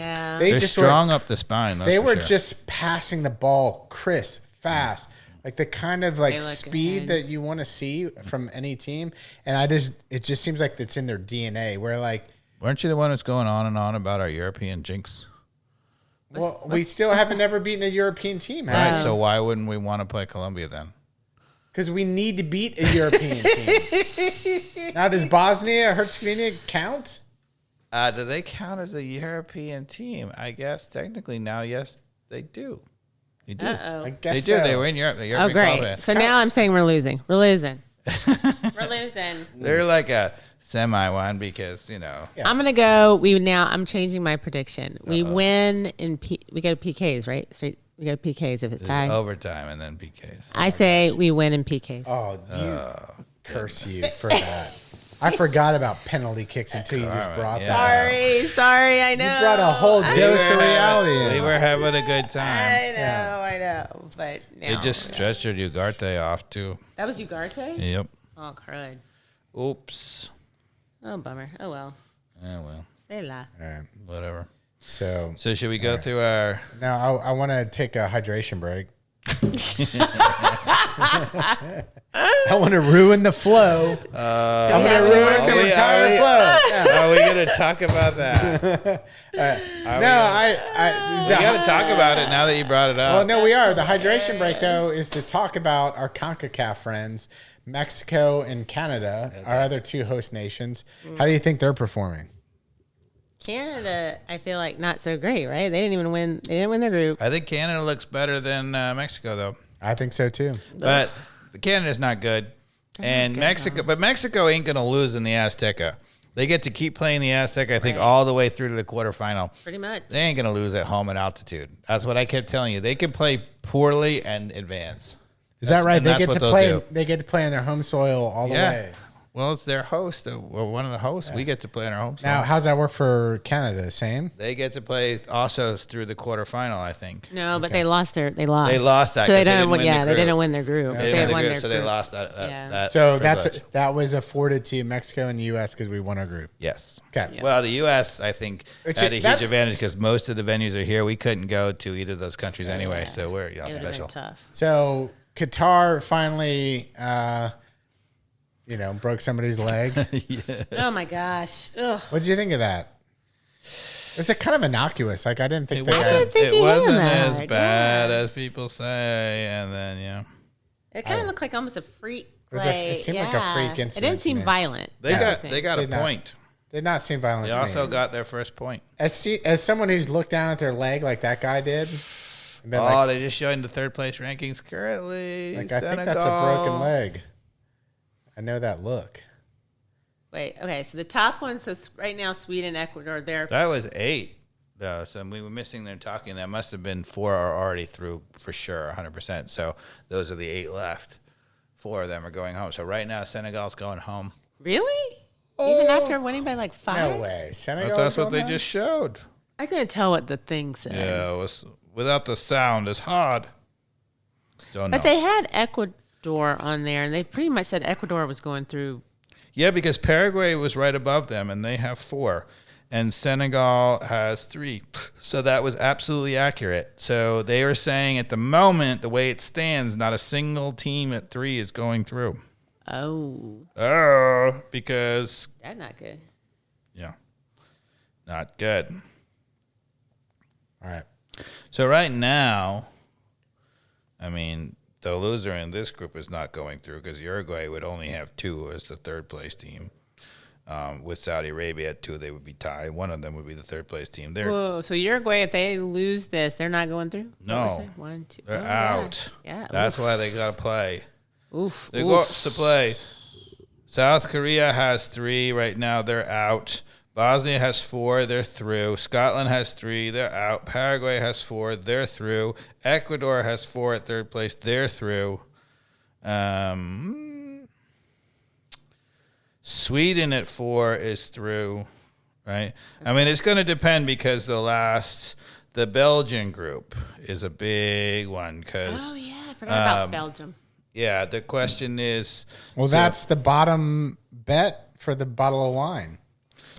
just strong up the spine. They were just passing the ball crisp, fast. Like, the kind of speed that you want to see from any team. And it just seems like it's in their DNA where, like, weren't you the one that's going on and on about our European jinx? Well, we still haven't never beaten a European team. Right. So why wouldn't we want to play Colombia then? Because we need to beat a European team. Now, does Bosnia Herzegovina count? Do they count as a European team? I guess technically now, yes, they do. They do. I guess they do. So. They were in Europe. Oh, great. So now I'm saying we're losing. We're losing. We're losing. They're like a semi one because, Yeah. I'm gonna go. I'm changing my prediction. We win in we go to PKs, right? Straight. We go to PKs if it's tied. overtime and then PKs. I say we win in PKs. Oh, curse you for that. I forgot about penalty kicks until you just brought that. Sorry. I know. You brought a whole dose of reality in. We were having a good time. I know. But now, They just stretched Ugarte off too. that was Ugarte. Yep. Oh, crud. Oops. Oh, bummer. Oh well. Yeah, well, Say la. All right. whatever. So should we go through our? now I want to take a hydration break. I want to ruin the flow. I'm going to ruin the entire flow. Yeah. Are we going to talk about that? We got to talk about it now that you brought it up. Well, no, we are. The hydration break, though, is to talk about our CONCACAF friends, Mexico and Canada, our other two host nations. How do you think they're performing? Canada, I feel like not so great, right? They didn't even win. They didn't win their group. I think Canada looks better than Mexico, though. I think so, too. But Canada's not good. And Mexico ain't going to lose in the Azteca. They get to keep playing the Azteca, I think, all the way through to the quarterfinal. Pretty much. They ain't going to lose at home at altitude. That's what I kept telling you. They can play poorly and advance. Is that right? They that's get what to they'll play. do. They get to play on their home soil all the way. Well, it's their host. We're one of the hosts. We get to play on our home soil. Now, how's that work for Canada? Same. They get to play also through the quarterfinal, I think. No, but they lost. They lost. They lost that. So they 'cause didn't win. the Yeah, they group. didn't win their group. They They didn't win won the their group, so they group. lost that. Yeah. that So privilege. that was afforded to Mexico and the U.S. because we won our group. Yes. Okay. Yeah. Well, the U.S. I think Which had a is- huge advantage because most of the venues are here. We couldn't go to either of those countries anyway, so we're It would've been special. tough. So Qatar finally, broke somebody's leg. Oh my gosh. Ugh. What did you think of that? It's a kind of innocuous. Like, I didn't think It wasn't, think he as hammered, bad as people say. And then, yeah. It kind of looked like almost a freak. It seemed like a freak incident. It didn't seem to me. violent. They got a point. Did not seem violent They to also me. got their first point. As someone who's looked down at their leg like that guy did. And been like, They just showing the third place rankings currently. I think that's a broken leg. I know that look. Wait, okay, so the top one, so right now Sweden, Ecuador, That was 8, though. So we were missing them talking. That must have been 4 are already through for sure, 100%. So those are the 8 left. 4 of them are going home. So right now Senegal's going home. Really? Even after winning by like 5? No way. Senegal. That's what they just showed. I couldn't tell what the thing said. Yeah, it was without the sound. It's hard. Don't know. But they had Ecuador on there, and they pretty much said Ecuador was going through. Yeah, because Paraguay was right above them, and they have 4. And Senegal has 3. So that was absolutely accurate. So they are saying at the moment, the way it stands, not a single team at 3 is going through. Oh. Because... That's not good. Yeah. Not good. All right. So right now, I mean, the loser in this group is not going through because Uruguay would only have 2 as the third place team. With Saudi Arabia at 2, they would be tied. One of them would be the third place team. Whoa, so Uruguay, if they lose this, they're not going through? No. 1, 2. They're out. Yeah. That's why they got to play. Oof. They got to play. South Korea has 3 right now. They're out. Bosnia has 4. They're through. Scotland has 3. They're out. Paraguay has 4. They're through. Ecuador has 4 at third place. They're through. Sweden at 4 is through, right? I mean, it's going to depend because the Belgian group is a big one. Oh, yeah. I forgot about Belgium. Yeah, the question is... Well, that's the bottom bet for the bottle of wine.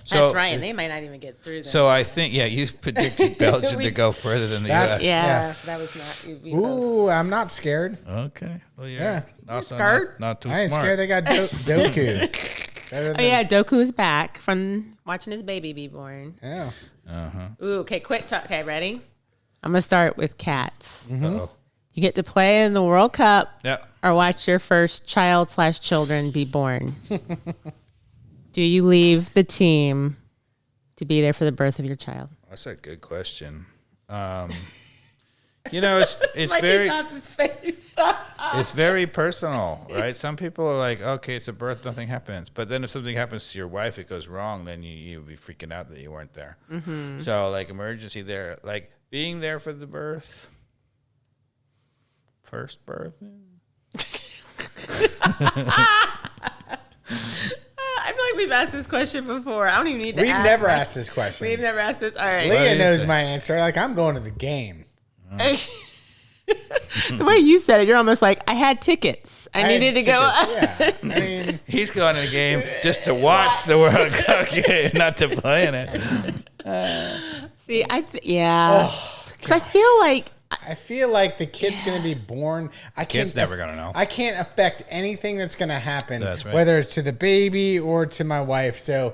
That's right. And they might not even get through that. So I think, you predicted Belgium to go further than the U.S. Yeah, that was not... Ooh, I'm not scared. Okay. Well, Yeah. Not scared? Not too I ain't smart. scared. They got Doku. Oh, yeah, Doku is back from watching his baby be born. Yeah. Ooh, okay, quick talk. Okay, ready? I'm going to start with cats. Uh-oh. You get to play in the World Cup Yeah. or watch your first child/children be born. Do you leave the team to be there for the birth of your child? That's a good question. It's very... He taps his face. It's very personal, right? Some people are like, okay, it's a birth, nothing happens. But then if something happens to your wife, it goes wrong, then you'll be freaking out that you weren't there. Mm-hmm. So, like, emergency there. Like, being there for the birth. First birth. I feel like we've asked this question before. I don't even need to We've ask. never asked this question. We've never asked this. All right. Leah knows my answer. Like, I'm going to the game. The way you said it, you're almost like, I had tickets. I needed to go. Yeah. I mean, He's going to the game just to watch the World Cup game, not to play in it. See, yeah. Because I feel like the kid's going to be born. Kid's never going to know. I can't affect anything that's going to happen, That's right. whether it's to the baby or to my wife. So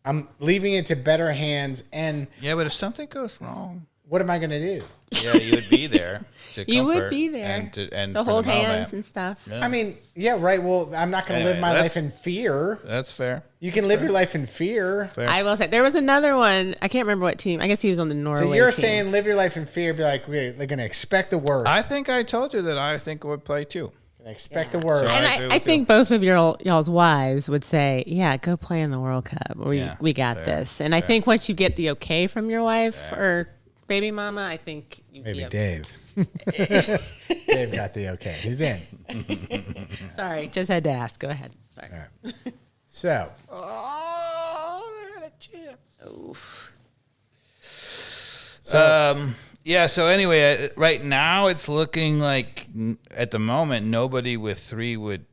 I'm leaving it to better hands. And Yeah, but if something goes wrong, what am I going to do? yeah, you would be there. To you would comfort be there and to for hold the hands moment. and stuff. Yeah. I mean, yeah, right. Well, I'm not going to live Anyway, my that's- life in fear. That's fair. You can live your life in fear. Fair. I will say there was another one. I can't remember what team. I guess he was on the Norway. So you're team. saying live your life in fear, be like, they're going to expect the worst. I think I told you that I think it would play too. Expect the worst. So And I agree I with think both of y'all's wives would say, "Yeah, go play in the World Cup. Yeah, We got fair, this." And I think once you get the okay from your wife or baby mama, I think you'd Maybe be okay. Dave. Dave got the okay. He's in. Sorry, just had to ask. Go ahead. Sorry. All right. So, Oof. Yeah, so anyway, right now it's looking like at the moment nobody with 3 would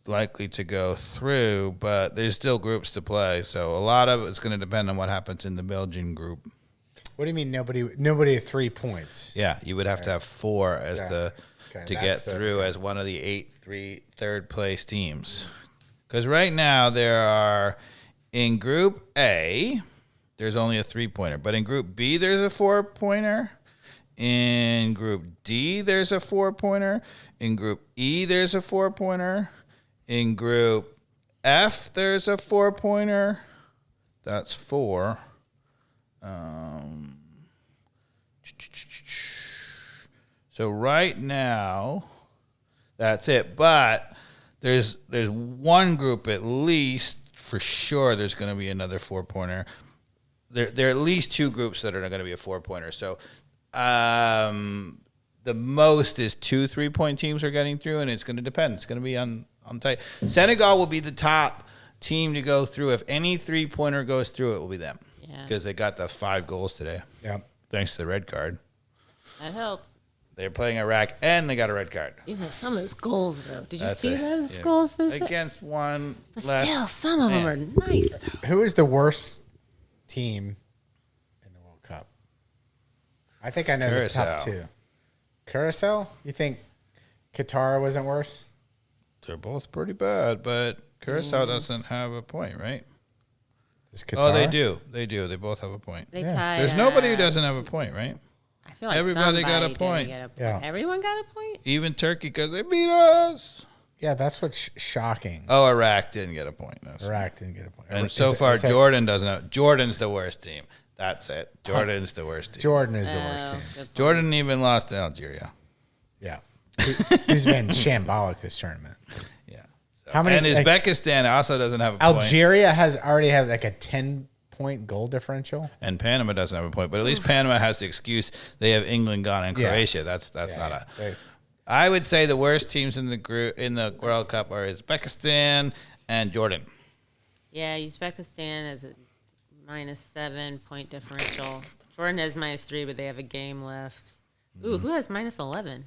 likely to go through, but there's still groups to play. So a lot of it's going to depend on what happens in the Belgian group. what do you mean nobody at 3 points? Yeah, you would have to have 4 as to that's get through as one of the 8 third place teams. Because right now there are in Group A, there's only a 3-pointer. But in Group B, there's a 4-pointer. In Group D, there's a 4-pointer. In Group E, there's a 4-pointer. In Group F, there's a 4-pointer. That's 4. So right now, that's it. But there's one group at least for sure. There's going to be another 4-pointer. There are at least 2 groups that are going to be a 4-pointer. So the most is 2 3-point teams are getting through, and it's going to depend. It's going to be on tight. Senegal will be the top team to go through. If any 3-pointer goes through, it will be them. Yeah. Because they got the 5 goals today. Yeah. Thanks to the red card. That helped. They're playing Iraq, and they got a red card. You have some of those goals, though. Did you That's see it. those Yeah. goals? Against one But less. still, some of them are nice, though. Who is the worst team in the World Cup? I think I know the top Curacao. 2. Curacao? You think Qatar wasn't worse? They're both pretty bad, but Curacao doesn't have a point, right? Does Qatar? Oh, they do. They do. They both have a point. They Yeah. tied. There's nobody who doesn't have a point, right? I feel like Everybody got a somebody didn't point. get a point. Yeah. Everyone got a point? Even Turkey, because they beat us. Yeah, that's what's shocking. Oh, Iraq didn't get a point. That's Iraq didn't get a point. And Is so it- far, is that- Jordan doesn't have. Jordan's the worst team. That's it. Jordan's the worst team. Jordan is the worst Oh, team. good point. Jordan even lost to Algeria. Yeah. Who's been shambolic this tournament. Yeah. So- How many- And like- Uzbekistan also doesn't have a point. Algeria has already had like a 10-point goal differential. And Panama doesn't have a point, but at least Panama has the excuse they have England, Ghana, and Yeah. Croatia. That's not Yeah, a. they- I would say the worst teams in the group in the World Cup are Uzbekistan and Jordan. Yeah, Uzbekistan has a -7 point differential. Jordan has -3, but they have a game left. Ooh, who has -11?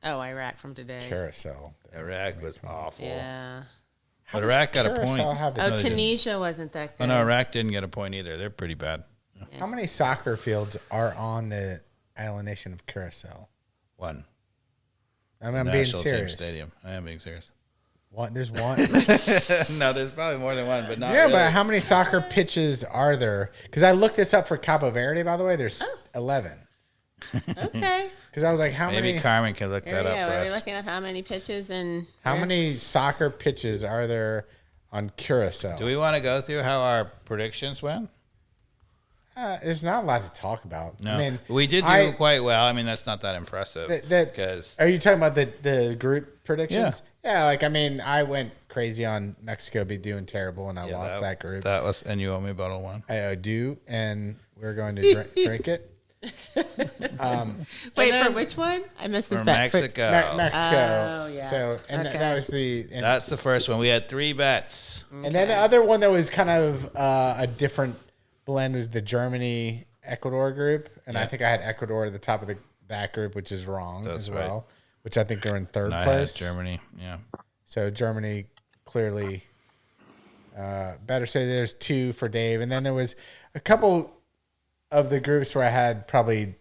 Oh, Iraq from today. Curacao. Iraq was awful. Yeah. But Iraq got a point. Curacao have the- Oh, they didn't. Tunisia wasn't that Oh good. no, Iraq didn't get a point either. They're pretty bad. How many soccer fields are on the island nation of Curacao? One. I'm being National Team serious. Stadium. I am being serious. There's one. No, there's probably more than one, but not Yeah, really. but how many soccer pitches are there? Because I looked this up for Cabo Verde, by the way. There's 11. Okay. Because I was like, how Maybe many Carmen can look Here that we up go. for Are we us. looking at how many pitches and how many soccer pitches are there on Curacao? Do we want to go through how our predictions went? There's not a lot to talk about. No, I mean, we did do quite well. I mean, that's not that impressive. Because Are you talking about the group predictions? Yeah, like I mean, I went crazy on Mexico be doing terrible, and I lost that group. That was, and you owe me a bottle of wine. I do, and we're going to drink it. wait, then- for which one? I missed this For bet. Mexico. Mexico. Oh, yeah. So, and Okay. that was the. And, That's the first one. We had 3 bets. and then the other one that was kind of a different blend was the Germany Ecuador group, and I think I had Ecuador at the top of that group, which is wrong That's as right. well. Which I think they're in third And I had place. Germany. Yeah. So Germany clearly better. Say there's 2 for Dave, and then there was a couple of the groups where I had probably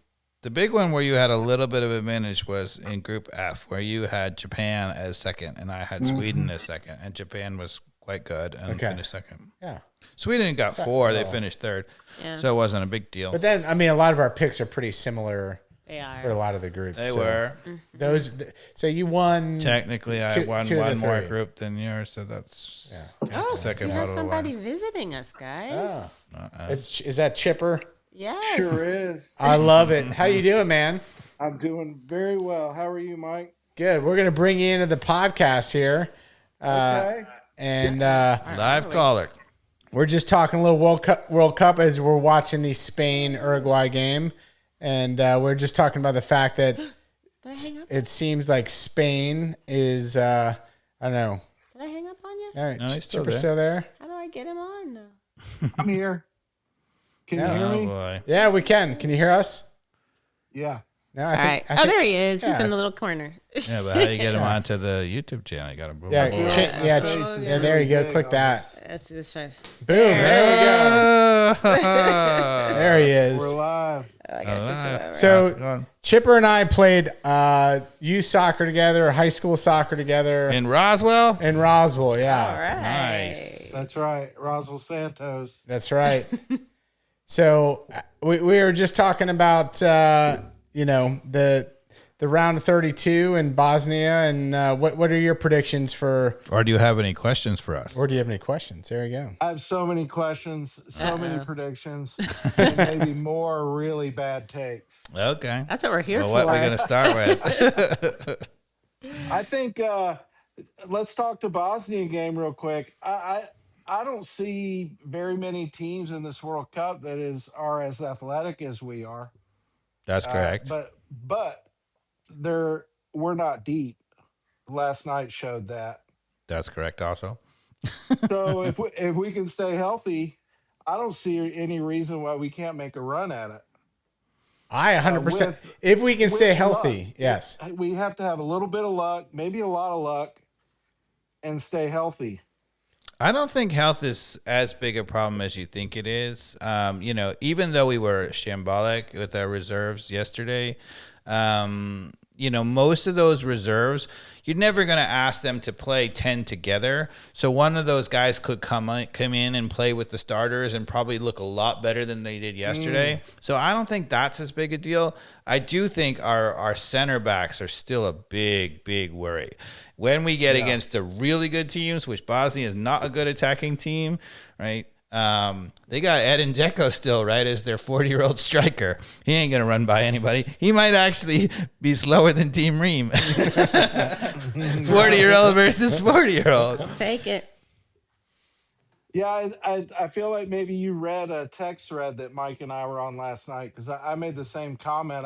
The big one where you had a little bit of advantage was in Group F, where you had Japan as second, and I had Sweden as second, and Japan was quite good and finished second. yeah. Sweden got 4; they finished third, Yeah. so it wasn't a big deal. But then I mean, a lot of our picks are pretty similar They for a are. lot of the groups. They So were those. So you won. technically I two- won two of the one more 3. group than yours, so that's Oh, second we have bottle of somebody wine. visiting us, guys. Oh. Is that Chipper? Yes. Sure is. I love it. How you doing, man? I'm doing very well. How are you, Mike? Good. We're gonna bring you into the podcast here, Okay. and Live caller. we're just talking a little World Cup as we're watching the Spain Uruguay game, and we're just talking about the fact that Did I hang up? it seems like Spain is I don't know. Did I hang up on you? All right, No, he's still Chipper's there. still there. How do I get him on though? I'm here. Can Yeah. you hear Oh me? boy. Yeah, we can. Can you hear us? Yeah. No, All right. I Oh, think- there he is. yeah. He's in the little corner. Yeah, but how do you get him onto the YouTube channel? You got to move Yeah, him over. yeah, there you go. Click that. That's this one. Boom. There we go. There he We're is. live. I gotta switch it over. So Chipper and I played youth soccer together, high school soccer together in Roswell. in Roswell. Yeah, All right. Nice. That's right. Roswell Santos. that's right. So we were just talking about, the round of 32 in Bosnia, and what are your predictions for? Or do you have any questions for us? Or do you have any questions? There you go. I have so many questions, so many predictions, and maybe more really bad takes. Okay. That's what we're here for. What we're going to start with? I think let's talk the Bosnia game real quick. I don't see very many teams in this World Cup that are as athletic as we are. That's correct. But we're not deep. Last night showed that. That's correct also. So if we can stay healthy, I don't see any reason why we can't make a run at it. I 100%. If we can stay healthy, luck. yes. We have to have a little bit of luck, maybe a lot of luck, and stay healthy. I don't think health is as big a problem as you think it is. Even though we were shambolic with our reserves yesterday, most of those reserves, you're never going to ask them to play 10 together. So one of those guys could come in and play with the starters and probably look a lot better than they did yesterday. So I don't think that's as big a deal. I do think our center backs are still a big, big worry. When we get against the really good teams, which Bosnia is not a good attacking team, right? They got Edin Dzeko still, right, as their 40-year-old striker. He ain't going to run by anybody. He might actually be slower than Team Ream. 40-year-old versus 40-year-old. Take it. Yeah, I feel like maybe you read a text thread that Mike and I were on last night, because I made the same comment.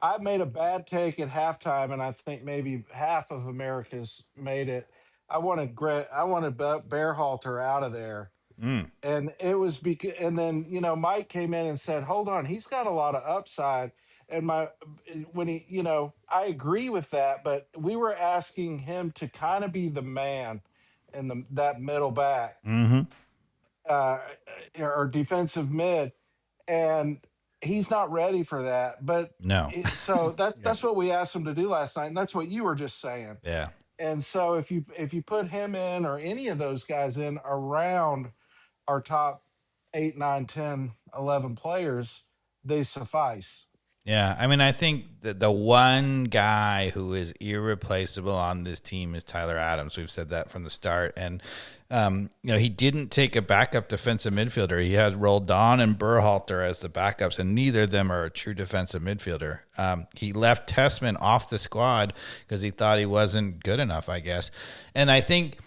I made a bad take at halftime, and I think maybe half of America's made it. I wanted Bearhalter out of there. And it was and then Mike came in and said, "Hold on, he's got a lot of upside." And I agree with that, but we were asking him to kind of be the man in that middle back, or defensive mid, and he's not ready for that. But no, so that's what we asked him to do last night, and that's what you were just saying. Yeah. And so if you put him in, or any of those guys in, around our top 8, 9, 10, 11 players, they suffice. Yeah, I mean, I think that the one guy who is irreplaceable on this team is Tyler Adams. We've said that from the start. And, he didn't take a backup defensive midfielder. He had Roldan and Berhalter as the backups, and neither of them are a true defensive midfielder. He left Tessman off the squad because he thought he wasn't good enough, I guess. And I think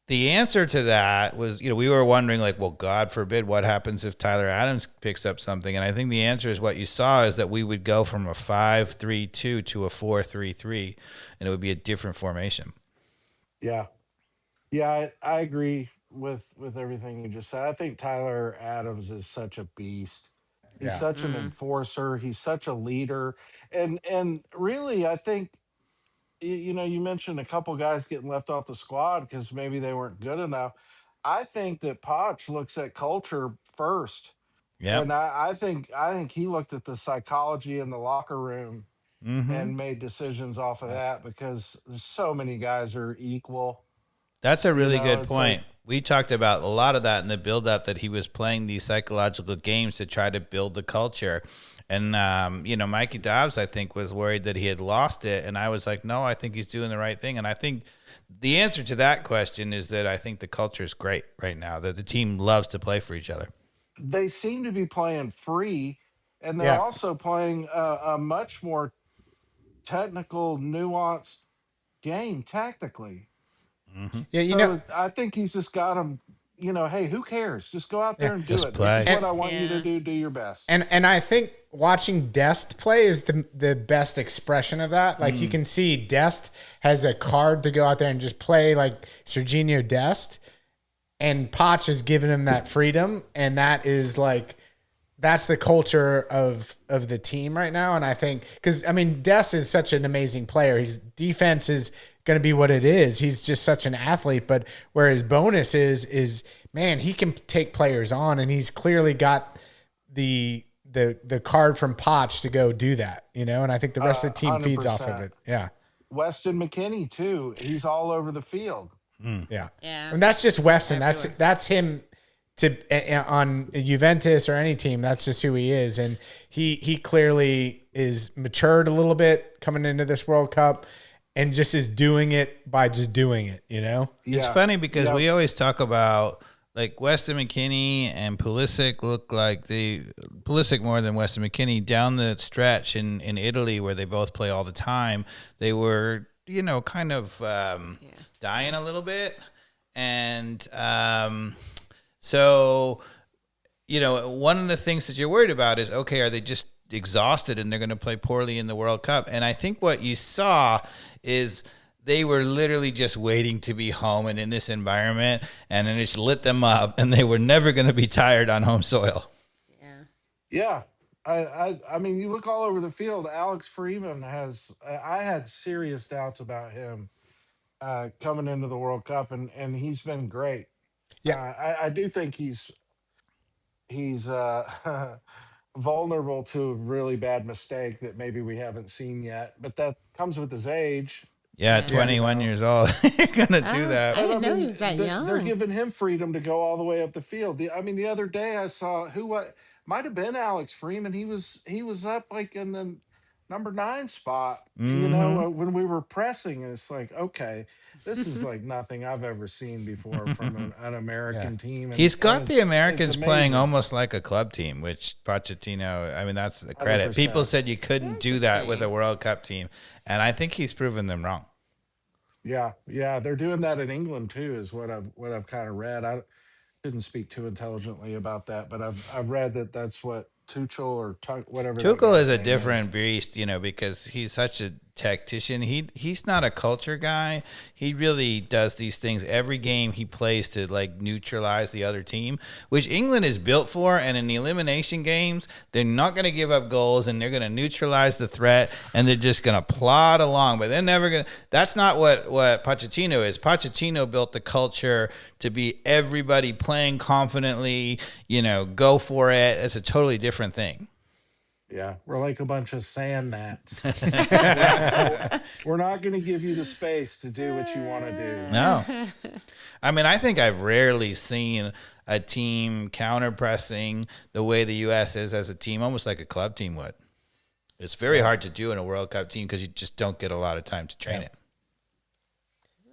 the answer to that was, we were wondering, like, well, God forbid, what happens if Tyler Adams picks up something? And I think the answer is what you saw is that we would go from a 5-3-2 to a 4-3-3, and it would be a different formation. Yeah. Yeah, I agree with everything you just said. I think Tyler Adams is such a beast. He's such an enforcer. He's such a leader. And really, I think, you mentioned a couple guys getting left off the squad because maybe they weren't good enough. I think that Poch looks at culture first. Yeah. And I think he looked at the psychology in the locker room and made decisions off of that, because so many guys are equal. That's a really good point. We talked about a lot of that in the build-up, that he was playing these psychological games to try to build the culture. And, Mikey Dobbs, I think, was worried that he had lost it. And I was like, no, I think he's doing the right thing. And I think the answer to that question is that I think the culture is great right now, that the team loves to play for each other. They seem to be playing free, and they're also playing a much more technical, nuanced game tactically. Yeah, I think he's just got him. Hey, who cares? Just go out there and do it. Play. This is what I want you to do. Do your best. And I think watching Dest play is the best expression of that. Like, you can see Dest has a card to go out there and just play like Serginho Dest, and Poch has given him that freedom, and that is like, that's the culture of the team right now. And I think, because Dest is such an amazing player. His defense is going to be what it is. He's just such an athlete, but where his bonus is man, he can take players on, and he's clearly got the card from Poch to go do that, and I think the rest of the team 100%. Feeds off of it. Yeah. Weston McKennie too. He's all over the field. Yeah. And that's just Weston. That's him on Juventus or any team. That's just who he is, and he clearly is matured a little bit coming into this World Cup, and just is doing it by just doing it. It's funny because we always talk about like Weston McKennie and Pulisic look like Pulisic more than Weston McKennie down the stretch in Italy where they both play all the time. They were kind of dying a little bit, and so, one of the things that you're worried about is, okay, are they just exhausted and they're going to play poorly in the World Cup? And I think what you saw is they were literally just waiting to be home and in this environment, and then it just lit them up, and they were never going to be tired on home soil. Yeah. I mean, you look all over the field. Alex Freeman I had serious doubts about him coming into the World Cup, and he's been great. Yeah, I do think he's vulnerable to a really bad mistake that maybe we haven't seen yet, but that comes with his age. Yeah, 21 years old. Gonna do that. I didn't know he was that young. They're giving him freedom to go all the way up the field. The other day I saw might have been Alex Freeman. He was up like in the number 9 spot, when we were pressing, and it's like, okay, this is like nothing I've ever seen before from an American team. And, he's got the Americans playing almost like a club team, which Pochettino, I mean, that's the credit. 100%. People said you couldn't do that with a World Cup team, and I think he's proven them wrong. Yeah, they're doing that in England too, is what I've kind of read. I didn't speak too intelligently about that, but I've read that that's what Tuchel whatever. Tuchel is a different beast, because he's such a tactician. He's not a culture guy. He really does these things every game he plays to like neutralize the other team, which England is built for. And in the elimination games, they're not going to give up goals, and they're going to neutralize the threat, and they're just going to plod along. But they're never going to. That's not what Pochettino is. Pochettino built the culture to be everybody playing confidently. Go for it. It's a totally different thing. Yeah, we're like a bunch of sand gnats. We're not going to give you the space to do what you want to do. No. I mean, I think I've rarely seen a team counter-pressing the way the U.S. is as a team, almost like a club team would. It's very hard to do in a World Cup team because you just don't get a lot of time to train it.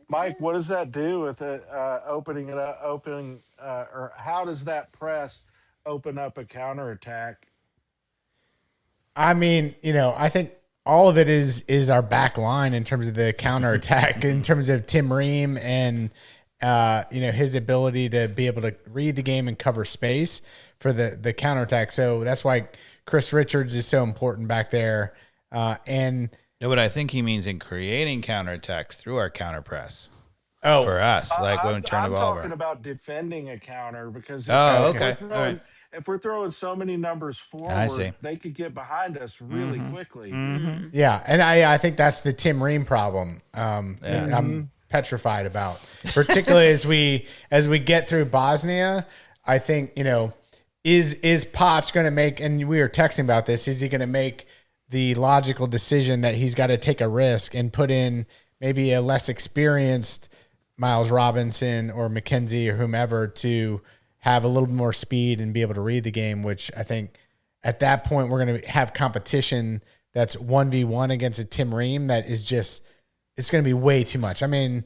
Mike, what does that do with it, opening it up, or how does that press open up a counterattack? I mean, I think all of it is our back line in terms of the counterattack, in terms of Tim Ream and, his ability to be able to read the game and cover space for the counterattack. So that's why Chris Richards is so important back there. No, but I think he means in creating counterattacks through our counterpress. Oh, for us, like when we turn the ball over. I'm talking about defending a counter because if we're throwing so many numbers forward, they could get behind us really quickly. Mm-hmm. Yeah, and I think that's the Tim Ream problem. I'm petrified about, particularly as we get through Bosnia. I think is Poch going to make? And we were texting about this. Is he going to make the logical decision that he's got to take a risk and put in maybe a less experienced Miles Robinson or McKenzie or whomever to have a little more speed and be able to read the game, which I think at that point we're going to have competition that's 1v1 against a Tim Ream that is just, it's going to be way too much. I mean,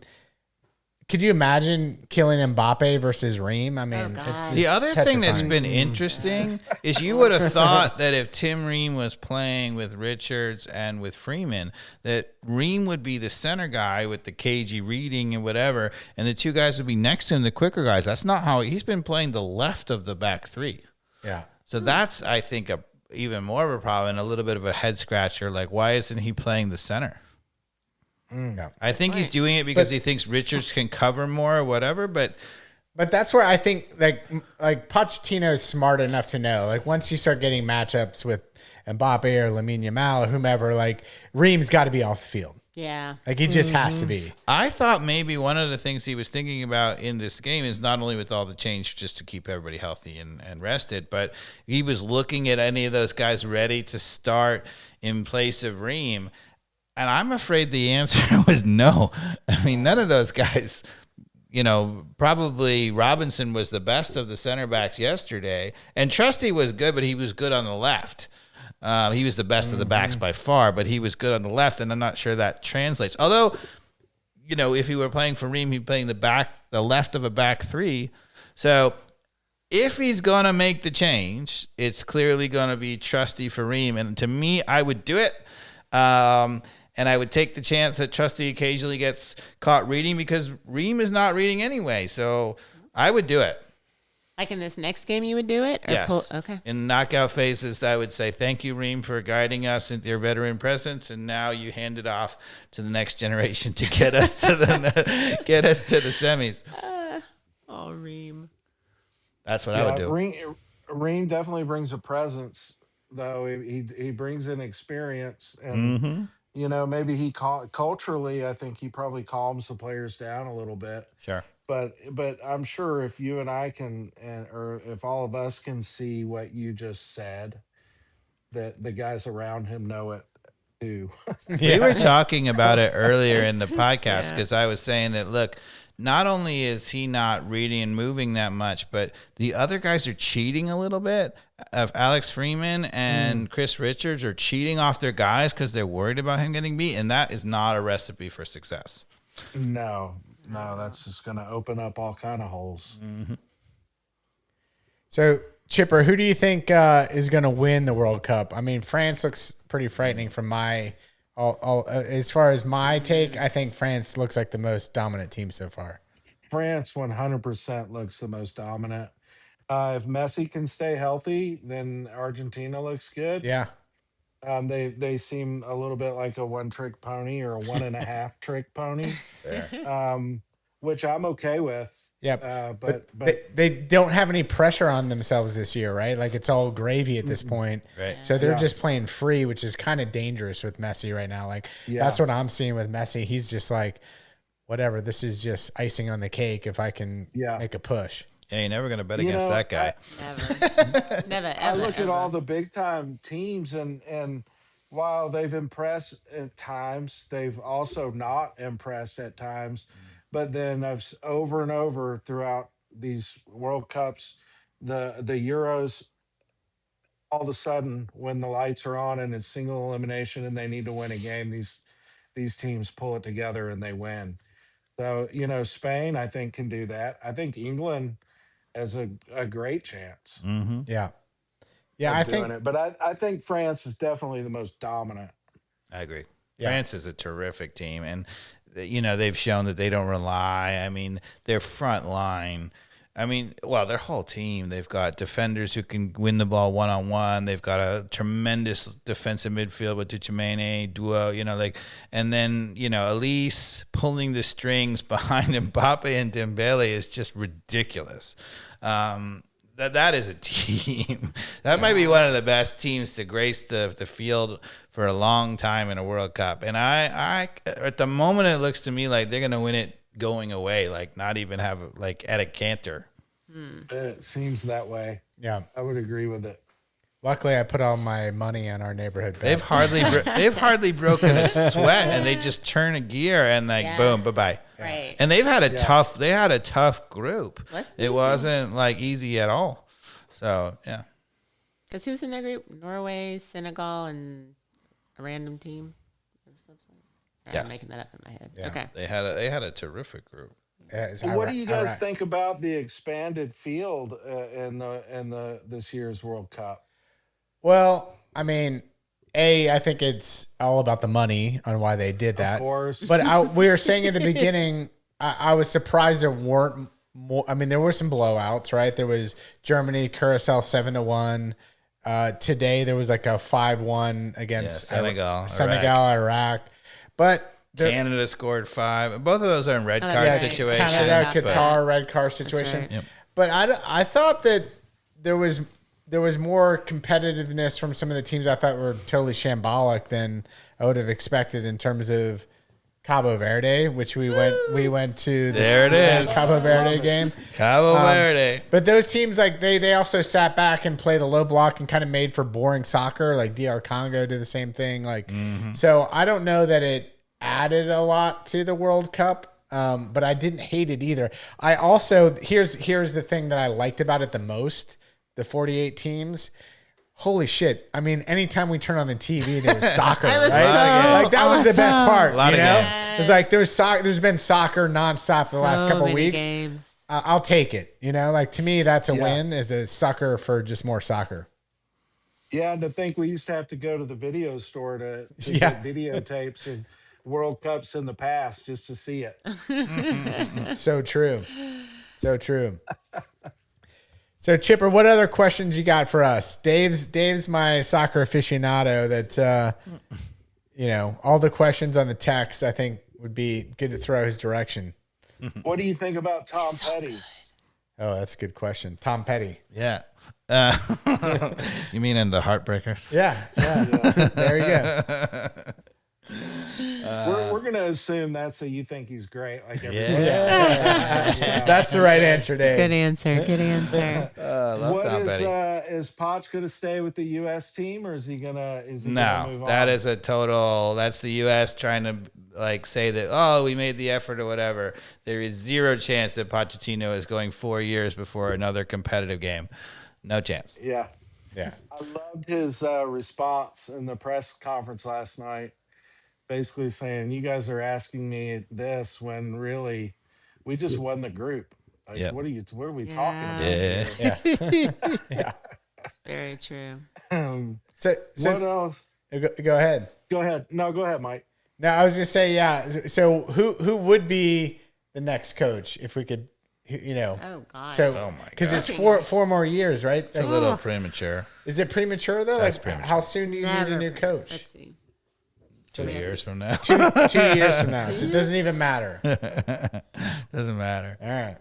could you imagine killing Mbappe versus Ream? I mean, it's the other thing that's been interesting is you would have thought that if Tim Ream was playing with Richards and with Freeman, that Ream would be the center guy with the cagey reading and whatever, and the two guys would be next to him, the quicker guys. That's not how he's been playing the left of the back three. Yeah. So that's, I think, even more of a problem and a little bit of a head scratcher. Like, why isn't he playing the center? No. I think he's doing it because he thinks Richards can cover more or whatever, but that's where I think like Pochettino is smart enough to know, like once you start getting matchups with Mbappe or Lamine Yamal or whomever, like Ream's got to be off the field. Yeah. Like he just has to be. I thought maybe one of the things he was thinking about in this game is not only with all the change just to keep everybody healthy and rested, but he was looking at any of those guys ready to start in place of Ream. And I'm afraid the answer was no. I mean, none of those guys, probably Robinson was the best of the center backs yesterday, and Trusty was good, but he was good on the left. He was the best of the backs by far, but he was good on the left, and I'm not sure that translates. Although, if he were playing for Ream, he'd be playing the left of a back three. So if he's going to make the change, it's clearly going to be Trusty for Ream. And to me, I would do it. And I would take the chance that Trusty occasionally gets caught reading because Ream is not reading anyway. So I would do it. Like in this next game, you would do it? Or Yes. Okay. In knockout phases, I would say, thank you, Ream, for guiding us into your veteran presence. And now you hand it off to the next generation to get us to the semis. Oh, Ream. That's what I would do. Reem definitely brings a presence, though. He brings in experience, and maybe he culturally, I think he probably calms the players down a little bit. Sure. But I'm sure if you and I can, or if all of us can see what you just said, that the guys around him know it too. We were talking about it earlier in the podcast because I was saying that, look, not only is he not reading and moving that much, but the other guys are cheating a little bit. Of Alex Freeman and Chris Richards are cheating off their guys because they're worried about him getting beat, and that is not a recipe for success. No, that's just going to open up all kind of holes. Mm-hmm. So, Chipper, who do you think is going to win the World Cup? I mean, France looks pretty frightening from as far as my take. I think France looks like the most dominant team so far. France 100% looks the most dominant. If Messi can stay healthy, then Argentina looks good. Yeah. They seem a little bit like a one-trick pony or a 1.5 trick pony, which I'm okay with. Yeah, but they don't have any pressure on themselves this year, right? Like it's all gravy at this point. Right. So they're just playing free, which is kind of dangerous with Messi right now. Like that's what I'm seeing with Messi. He's just like, whatever. This is just icing on the cake if I can make a push. Yeah, you're never going to bet against that guy. Never, ever. I look at all the big time teams, and while they've impressed at times, they've also not impressed at times. But then I've over and over throughout these World Cups, the Euros, all of a sudden when the lights are on and it's single elimination and they need to win a game, these teams pull it together and they win. So Spain, I think, can do that. I think England has a great chance. Mm-hmm. Yeah, I think it. But I think France is definitely the most dominant. I agree. Yeah. France is a terrific team, and they've shown that they don't rely. I mean, their front line. I mean, their whole team. They've got defenders who can win the ball one-on-one. They've got a tremendous defensive midfield with Duchemene, Duo, and then, Elise pulling the strings behind Mbappe and Dembele is just ridiculous. That is a team. That might be one of the best teams to grace the field for a long time in a World Cup. And I at the moment, it looks to me like they're going to win it going away, like not even have at a canter. It seems that way. Yeah, I would agree with it. Luckily, I put all my money on our neighborhood bet. They've hardly broken a sweat, and they just turn a gear and boom, bye bye. Right. And they've had a tough group. It wasn't easy at all. So yeah. Because who's in their group? Norway, Senegal, and a random team. I'm making that up in my head. Yeah. Okay. They had a terrific group. What do you guys think about the expanded field in this year's World Cup? Well, I mean, I think it's all about the money on why they did that. Of course. But we were saying at the beginning, I was surprised there weren't more. I mean, there were some blowouts, right? There was Germany, Curacao 7-1. Today there was like a 5-1 against Senegal, Iraq. But Canada scored 5. Both of those are in red card situations. Canada, Qatar, red card situation. Right. Yep. But I thought that there was more competitiveness from some of the teams I thought were totally shambolic than I would have expected in terms of Cabo Verde, which we went to the Cabo Verde game. Cabo Verde. But those teams, they also sat back and played a low block and kind of made for boring soccer. Like DR Congo did the same thing. So I don't know that it added a lot to the World Cup. but I didn't hate it either. I also here's the thing that I liked about it the most: the 48 teams. Holy shit! I mean, anytime we turn on the TV, there was soccer, right? Like that was the best part. A lot of games. It's like there's been soccer nonstop the last couple of weeks. Games. I'll take it. Like to me, that's a win. Is a sucker for just more soccer. Yeah, and to think we used to have to go to the video store to get videotapes of World Cups in the past just to see it. So true. So true. So Chipper, what other questions you got for us? Dave's my soccer aficionado that, all the questions on the text I think would be good to throw his direction. What do you think about Tom Petty? Oh, that's a good question. Tom Petty. Yeah. You mean in the Heartbreakers? Yeah. There you go. We're gonna assume that's a you think he's great, like everybody. That's the right answer, Dave. Good answer. I love Tom Petty. Is Poch gonna stay with the U.S. team, or is he gonna move on? That is that's the U.S. trying to say that we made the effort or whatever. There is zero chance that Pochettino is going 4 years before another competitive game. No chance. Yeah. Yeah. I loved his response in the press conference last night, basically saying, you guys are asking me this when really we just won the group. Like, what are we talking about? Yeah. Very true. So what else? Go ahead. Go ahead. No, go ahead, Mike. No, I was gonna say, so who would be the next coach if we could, Oh God. So, because it's four more years, right? It's a little premature. Is it premature though? That's like, premature. how soon do you need a new coach? Let's see. 2 years from now. 2 years from now. So it doesn't even matter. Doesn't matter. All right.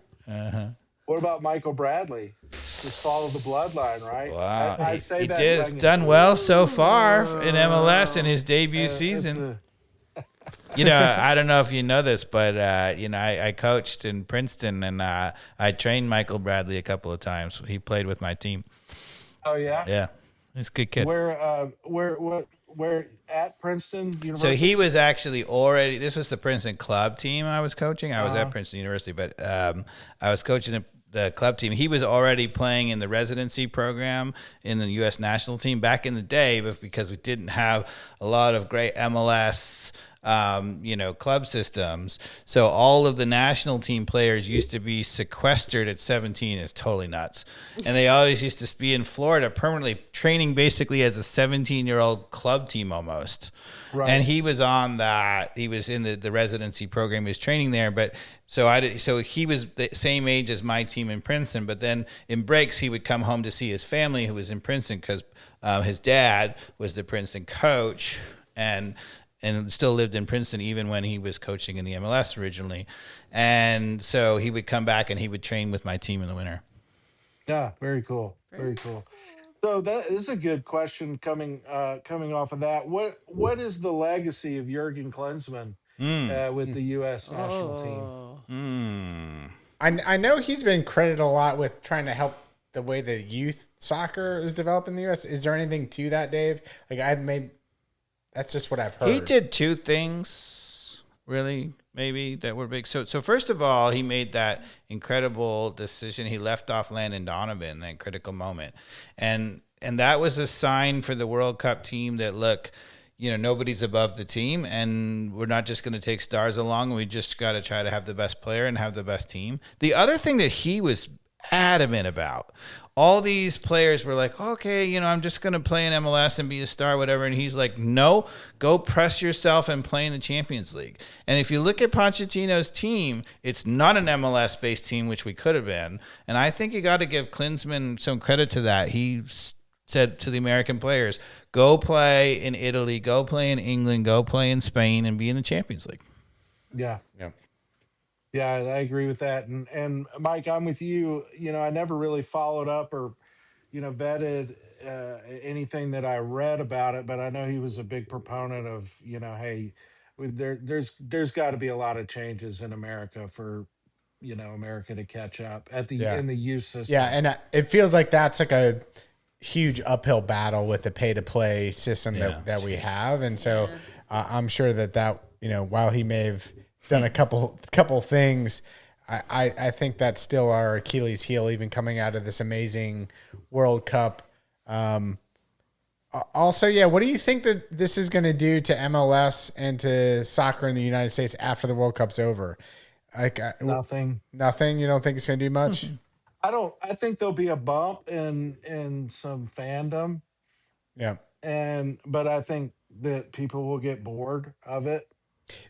What about Michael Bradley? Just follow the bloodline, right? Wow. I say he that did. It's done well so far in MLS in his debut season. I don't know if you know this, but I coached in Princeton, and I trained Michael Bradley a couple of times. He played with my team. Oh yeah. Yeah, he's a good kid. Where at Princeton University? So he was actually already. This was the Princeton club team I was coaching. I was at Princeton University, but I was coaching the club team. He was already playing in the residency program in the U.S. national team back in the day, but because we didn't have a lot of great MLS. Club systems. So all of the national team players used to be sequestered at 17. It's totally nuts. And they always used to be in Florida permanently training basically as a 17-year-old club team almost. Right. And he was on that. He was in the residency program. He was training there. But so he was the same age as my team in Princeton. But then in breaks, he would come home to see his family who was in Princeton because his dad was the Princeton coach and still lived in Princeton even when he was coaching in the MLS originally. And so he would come back and he would train with my team in the winter. Yeah, very cool. Very cool. So that is a good question coming off of that. What is the legacy of Jurgen Klinsmann with the U.S. national team? I know he's been credited a lot with trying to help the way the youth soccer is developed in the U.S. Is there anything to that, Dave? That's just what I've heard. He did two things, really, maybe, that were big. So first of all, he made that incredible decision. He left off Landon Donovan in that critical moment. And that was a sign for the World Cup team that, look, nobody's above the team, and we're not just going to take stars along. We just got to try to have the best player and have the best team. The other thing that he was adamant about, all these players were like, okay, I'm just going to play in MLS and be a star, whatever. And he's like, no, go press yourself and play in the Champions League. And if you look at Pochettino's team, it's not an MLS-based team, which we could have been. And I think you got to give Klinsmann some credit to that. He said to the American players, go play in Italy, go play in England, go play in Spain, and be in the Champions League. Yeah. Yeah, I agree with that. And Mike, I'm with you. I never really followed up or, vetted anything that I read about it, but I know he was a big proponent of, hey, there's got to be a lot of changes in America for, America to catch up in the youth system. Yeah, and it feels like that's like a huge uphill battle with the pay-to-play system that we have. And so I'm sure that while he may have done a couple things. I think that's still our Achilles heel, even coming out of this amazing World Cup. Also, yeah, what do you think that this is going to do to MLS and to soccer in the United States after the World Cup's over? Like Nothing. Nothing. You don't think it's going to do much? I don't. I think there'll be a bump in some fandom, Yeah. but I think that people will get bored of it.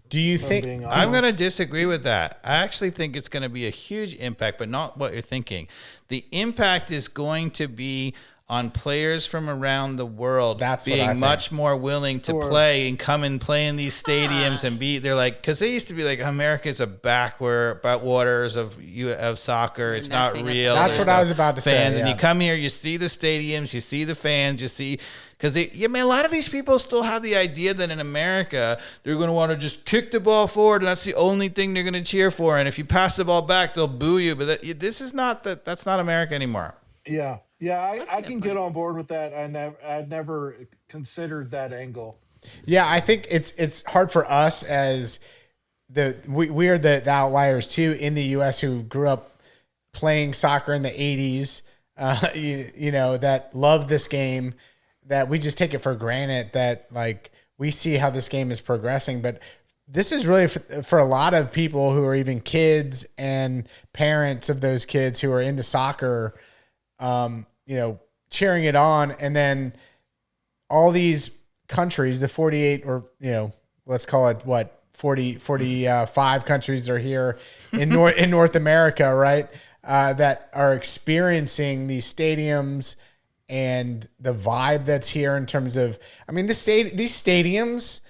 Do you think? I'm going to disagree with that. I actually think it's going to be a huge impact, but not what you're thinking. The impact is going to be on players from around the world being much more willing to play and come and play in these stadiums and be. They're like, because they used to be like, America's a backwaters of soccer. It's not real. That's what I was about to say. And you come here, you see the stadiums, you see the fans, you see. Because a lot of these people still have the idea that in America, they're going to want to just kick the ball forward, and that's the only thing they're going to cheer for. And if you pass the ball back, they'll boo you. But this is not that. That's not America anymore. Yeah. I can get on board with that. I never considered that angle. Yeah, I think it's hard for us as we are the outliers too in the U.S. who grew up playing soccer in the 80s. You know, that love this game. That we just take it for granted that like we see how this game is progressing. But this is really for a lot of people who are even kids and parents of those kids who are into soccer, you know, cheering it on. And then all these countries, the 48 or, you know, let's call it 45 countries that are here in North America, right? That are experiencing these stadiums and the vibe that's here in terms of, I mean, these stadiums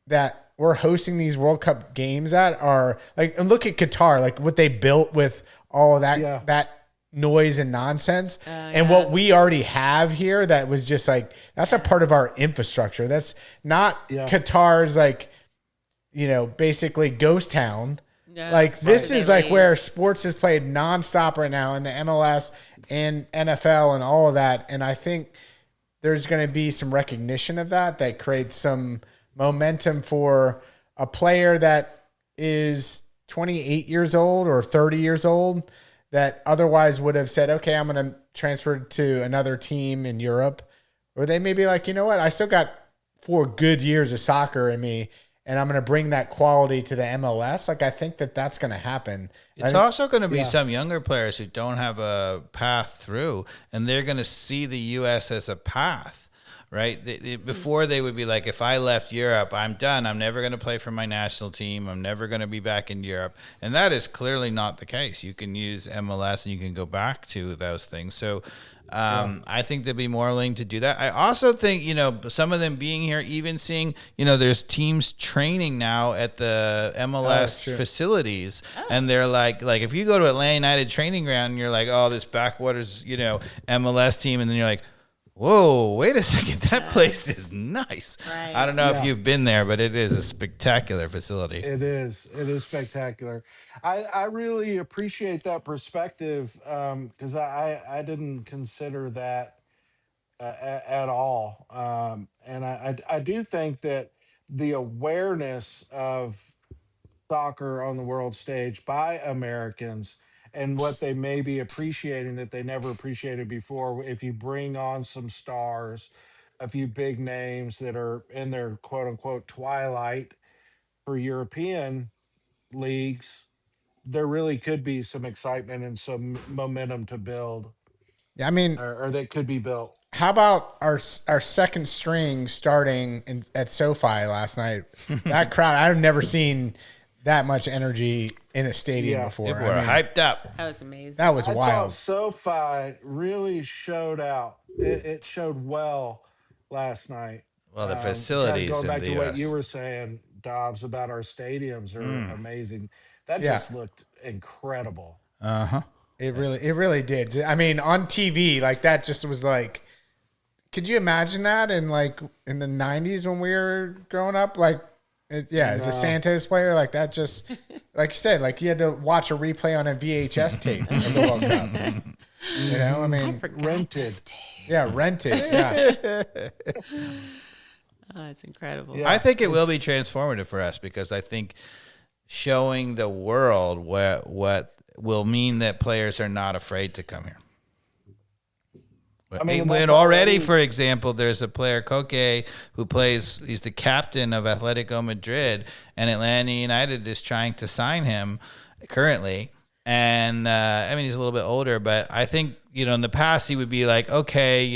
that we're hosting these World Cup games at are like, and look at Qatar, like what they built with all of that, that noise and nonsense. And what we already have here that was just like, that's a part of our infrastructure. That's not Qatar's like, you know, basically ghost town. Yeah, like this is like where sports is played nonstop right now in the MLS and NFL and all of that. And I think there's going to be some recognition of that creates some momentum for a player that is 28 years old or 30 years old that otherwise would have said, okay, I'm going to transfer to another team in Europe. Or they may be like, you know what? I still got 4 good years of soccer in me, and I'm going to bring that quality to the MLS. Like, I think that's going to happen. It's also going to be some younger players who don't have a path through, and they're going to see the U.S. as a path, right? Before they would be like, if I left Europe, I'm done. I'm never going to play for my national team. I'm never going to be back in Europe. And that is clearly not the case. You can use MLS and you can go back to those things. So I think they'll be more willing to do that. I also think, you know, some of them being here, even seeing, you know, there's teams training now at the MLS facilities. And they're like if you go to Atlanta United training ground and you're like, oh, this backwaters, you know, MLS team. And then you're like, whoa, wait a second. That place is nice. Right. I don't know if you've been there, but it is a spectacular facility. It is. It is spectacular. I really appreciate that perspective because I didn't consider that at all. And I do think that the awareness of soccer on the world stage by Americans and what they may be appreciating that they never appreciated before, if you bring on some stars, a few big names that are in their quote unquote twilight for European leagues, there really could be some excitement and some momentum to build. Yeah, I mean, or that could be built. How about our second string starting at SoFi last night? That crowd, I've never seen that much energy in a stadium before. People were hyped up. That was amazing. That was wild. I thought SoFi really showed out. It showed well last night. Well, the facilities going back in the to US. what you were saying, Dobbs, about our stadiums are amazing. That just looked incredible. It really did. I mean, on TV, like that just was like, could you imagine that in the 90s when we were growing up? Like, as a Santos player, like that just, like you said, like you had to watch a replay on a VHS tape of the World Cup. You know, I mean, rented. Yeah, rented. Yeah. Oh, it's incredible. Yeah, I think it will be transformative for us because I think showing the world what will mean that players are not afraid to come here. I mean, when already, for example, there's a player, Koke, who plays, he's the captain of Atletico Madrid, and Atlanta United is trying to sign him currently. And, I mean, he's a little bit older, but I think, in the past, he would be like, okay,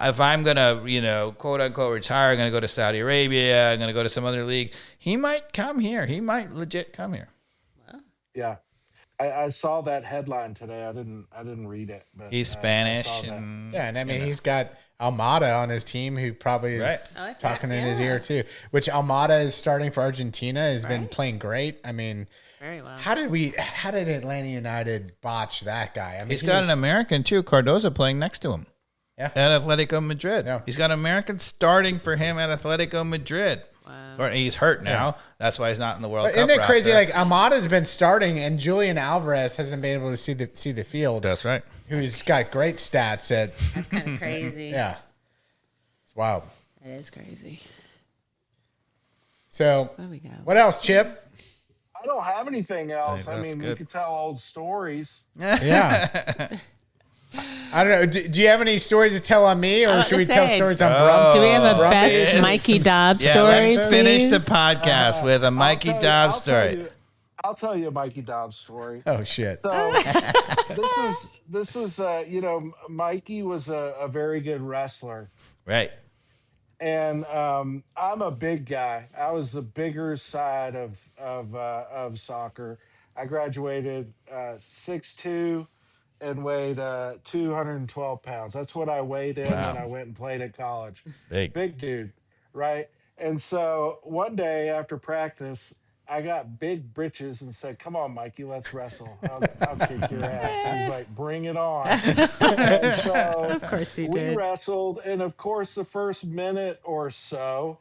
if I'm going to, quote unquote, retire, I'm going to go to Saudi Arabia, I'm going to go to some other league. He might come here. He might legit come here. Wow. Yeah. I saw that headline today. I didn't read it, but he's Spanish. And I mean, he's got Almada on his team, who probably is talking in his ear too. Which Almada is starting for Argentina, has been playing great. I mean, very well. How did Atlanta United botch that guy? I mean, he's got an American too, Cardozo, playing next to him. Yeah. At Atletico Madrid. Yeah. He's got Americans starting for him at Atletico Madrid. Wow. He's hurt now. Yeah. That's why he's not in the World Cup. Isn't it crazy? Like, Almada's been starting, and Julian Alvarez hasn't been able to see the field. That's right. Who's got great stats at. That's kind of crazy. Yeah. It's wild. It is crazy. So, there we go. What else, Chip? I don't have anything else. I mean, we could tell old stories. Yeah. I don't know. Do you have any stories to tell on me, or should we tell stories on Brumby? Do we have a best Mikey Dobbs story? Let's finish the podcast with a Mikey Dobbs story. I'll tell you a Mikey Dobbs story. Oh shit! So this was Mikey was a very good wrestler, right? And I'm a big guy. I was the bigger side of soccer. I graduated 6'2". And weighed 212 pounds. That's what I weighed in when I went and played at college. Big dude, right? And so one day after practice, I got big britches and said, "Come on, Mikey, let's wrestle. I'll kick your ass." He's like, "Bring it on." And so of course he did. We wrestled, and of course, the first minute or so,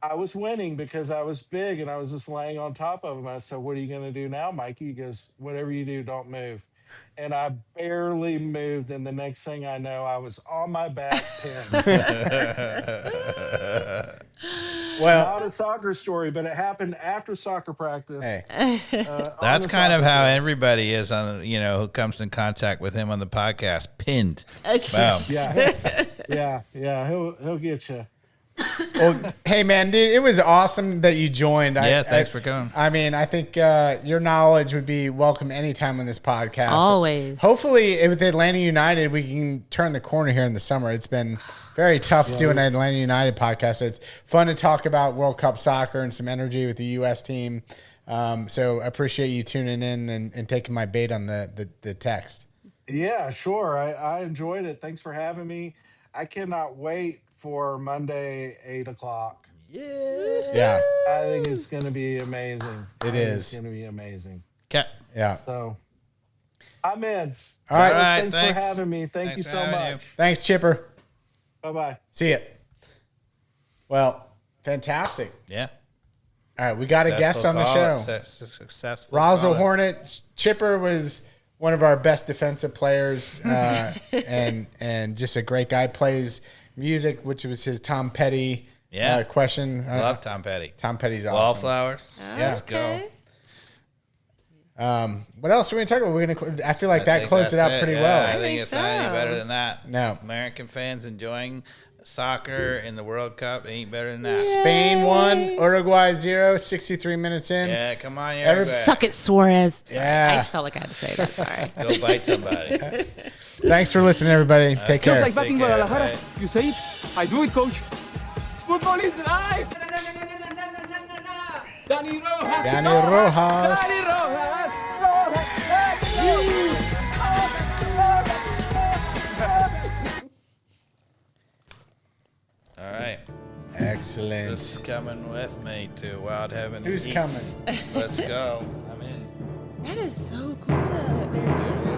I was winning because I was big and I was just laying on top of him. I said, "What are you going to do now, Mikey?" He goes, "Whatever you do, don't move." And I barely moved, and the next thing I know, I was on my back pinned. Well, not a soccer story, but it happened after soccer practice. Hey. That's kind of how everybody is on, who comes in contact with him on the podcast, pinned. Wow. Yeah. He'll get you. Well, hey man, dude, it was awesome that you joined. Thanks for coming. I mean, I think your knowledge would be welcome anytime on this podcast. Always. Hopefully, with Atlanta United, we can turn the corner here in the summer. It's been very tough doing an Atlanta United podcast. So it's fun to talk about World Cup soccer and some energy with the U.S. team. So I appreciate you tuning in and taking my bait on the text. Yeah, sure. I enjoyed it. Thanks for having me. I cannot wait for Monday, 8:00. Yeah. I think it's going to be amazing. It's going to be amazing. Okay. Yeah. So I'm in. All right. Thanks for having me. Thanks you so much. Thanks, Chipper. Bye-bye. See ya. Well, fantastic. Yeah. All right. We got a guest on the show. Successful. Roswell Hornet. Chipper was one of our best defensive players and just a great guy. Plays music, which was his Tom Petty question. Love Tom Petty. Tom Petty's awesome. Wallflowers. Let's go. What else are we going to talk about? I feel like that closed it out pretty well. I think it's not any better than that. No. American fans enjoying soccer in the World Cup ain't better than that. Spain 1, Uruguay 0, 63 minutes in. Yeah, come on. Suck it, Suarez. Sorry. Yeah. I just felt like I had to say that. Sorry. Go bite somebody. Thanks for listening, everybody. Take care. Just like batting Guadalajara. You say it, I do it, coach. Football is life. Danny Rojas. Danny Rojas. Danny Rojas. All right. Excellent. Who's coming with me to Wild Heaven? Who's coming? Let's go. I'm in. That is so cool that they're doing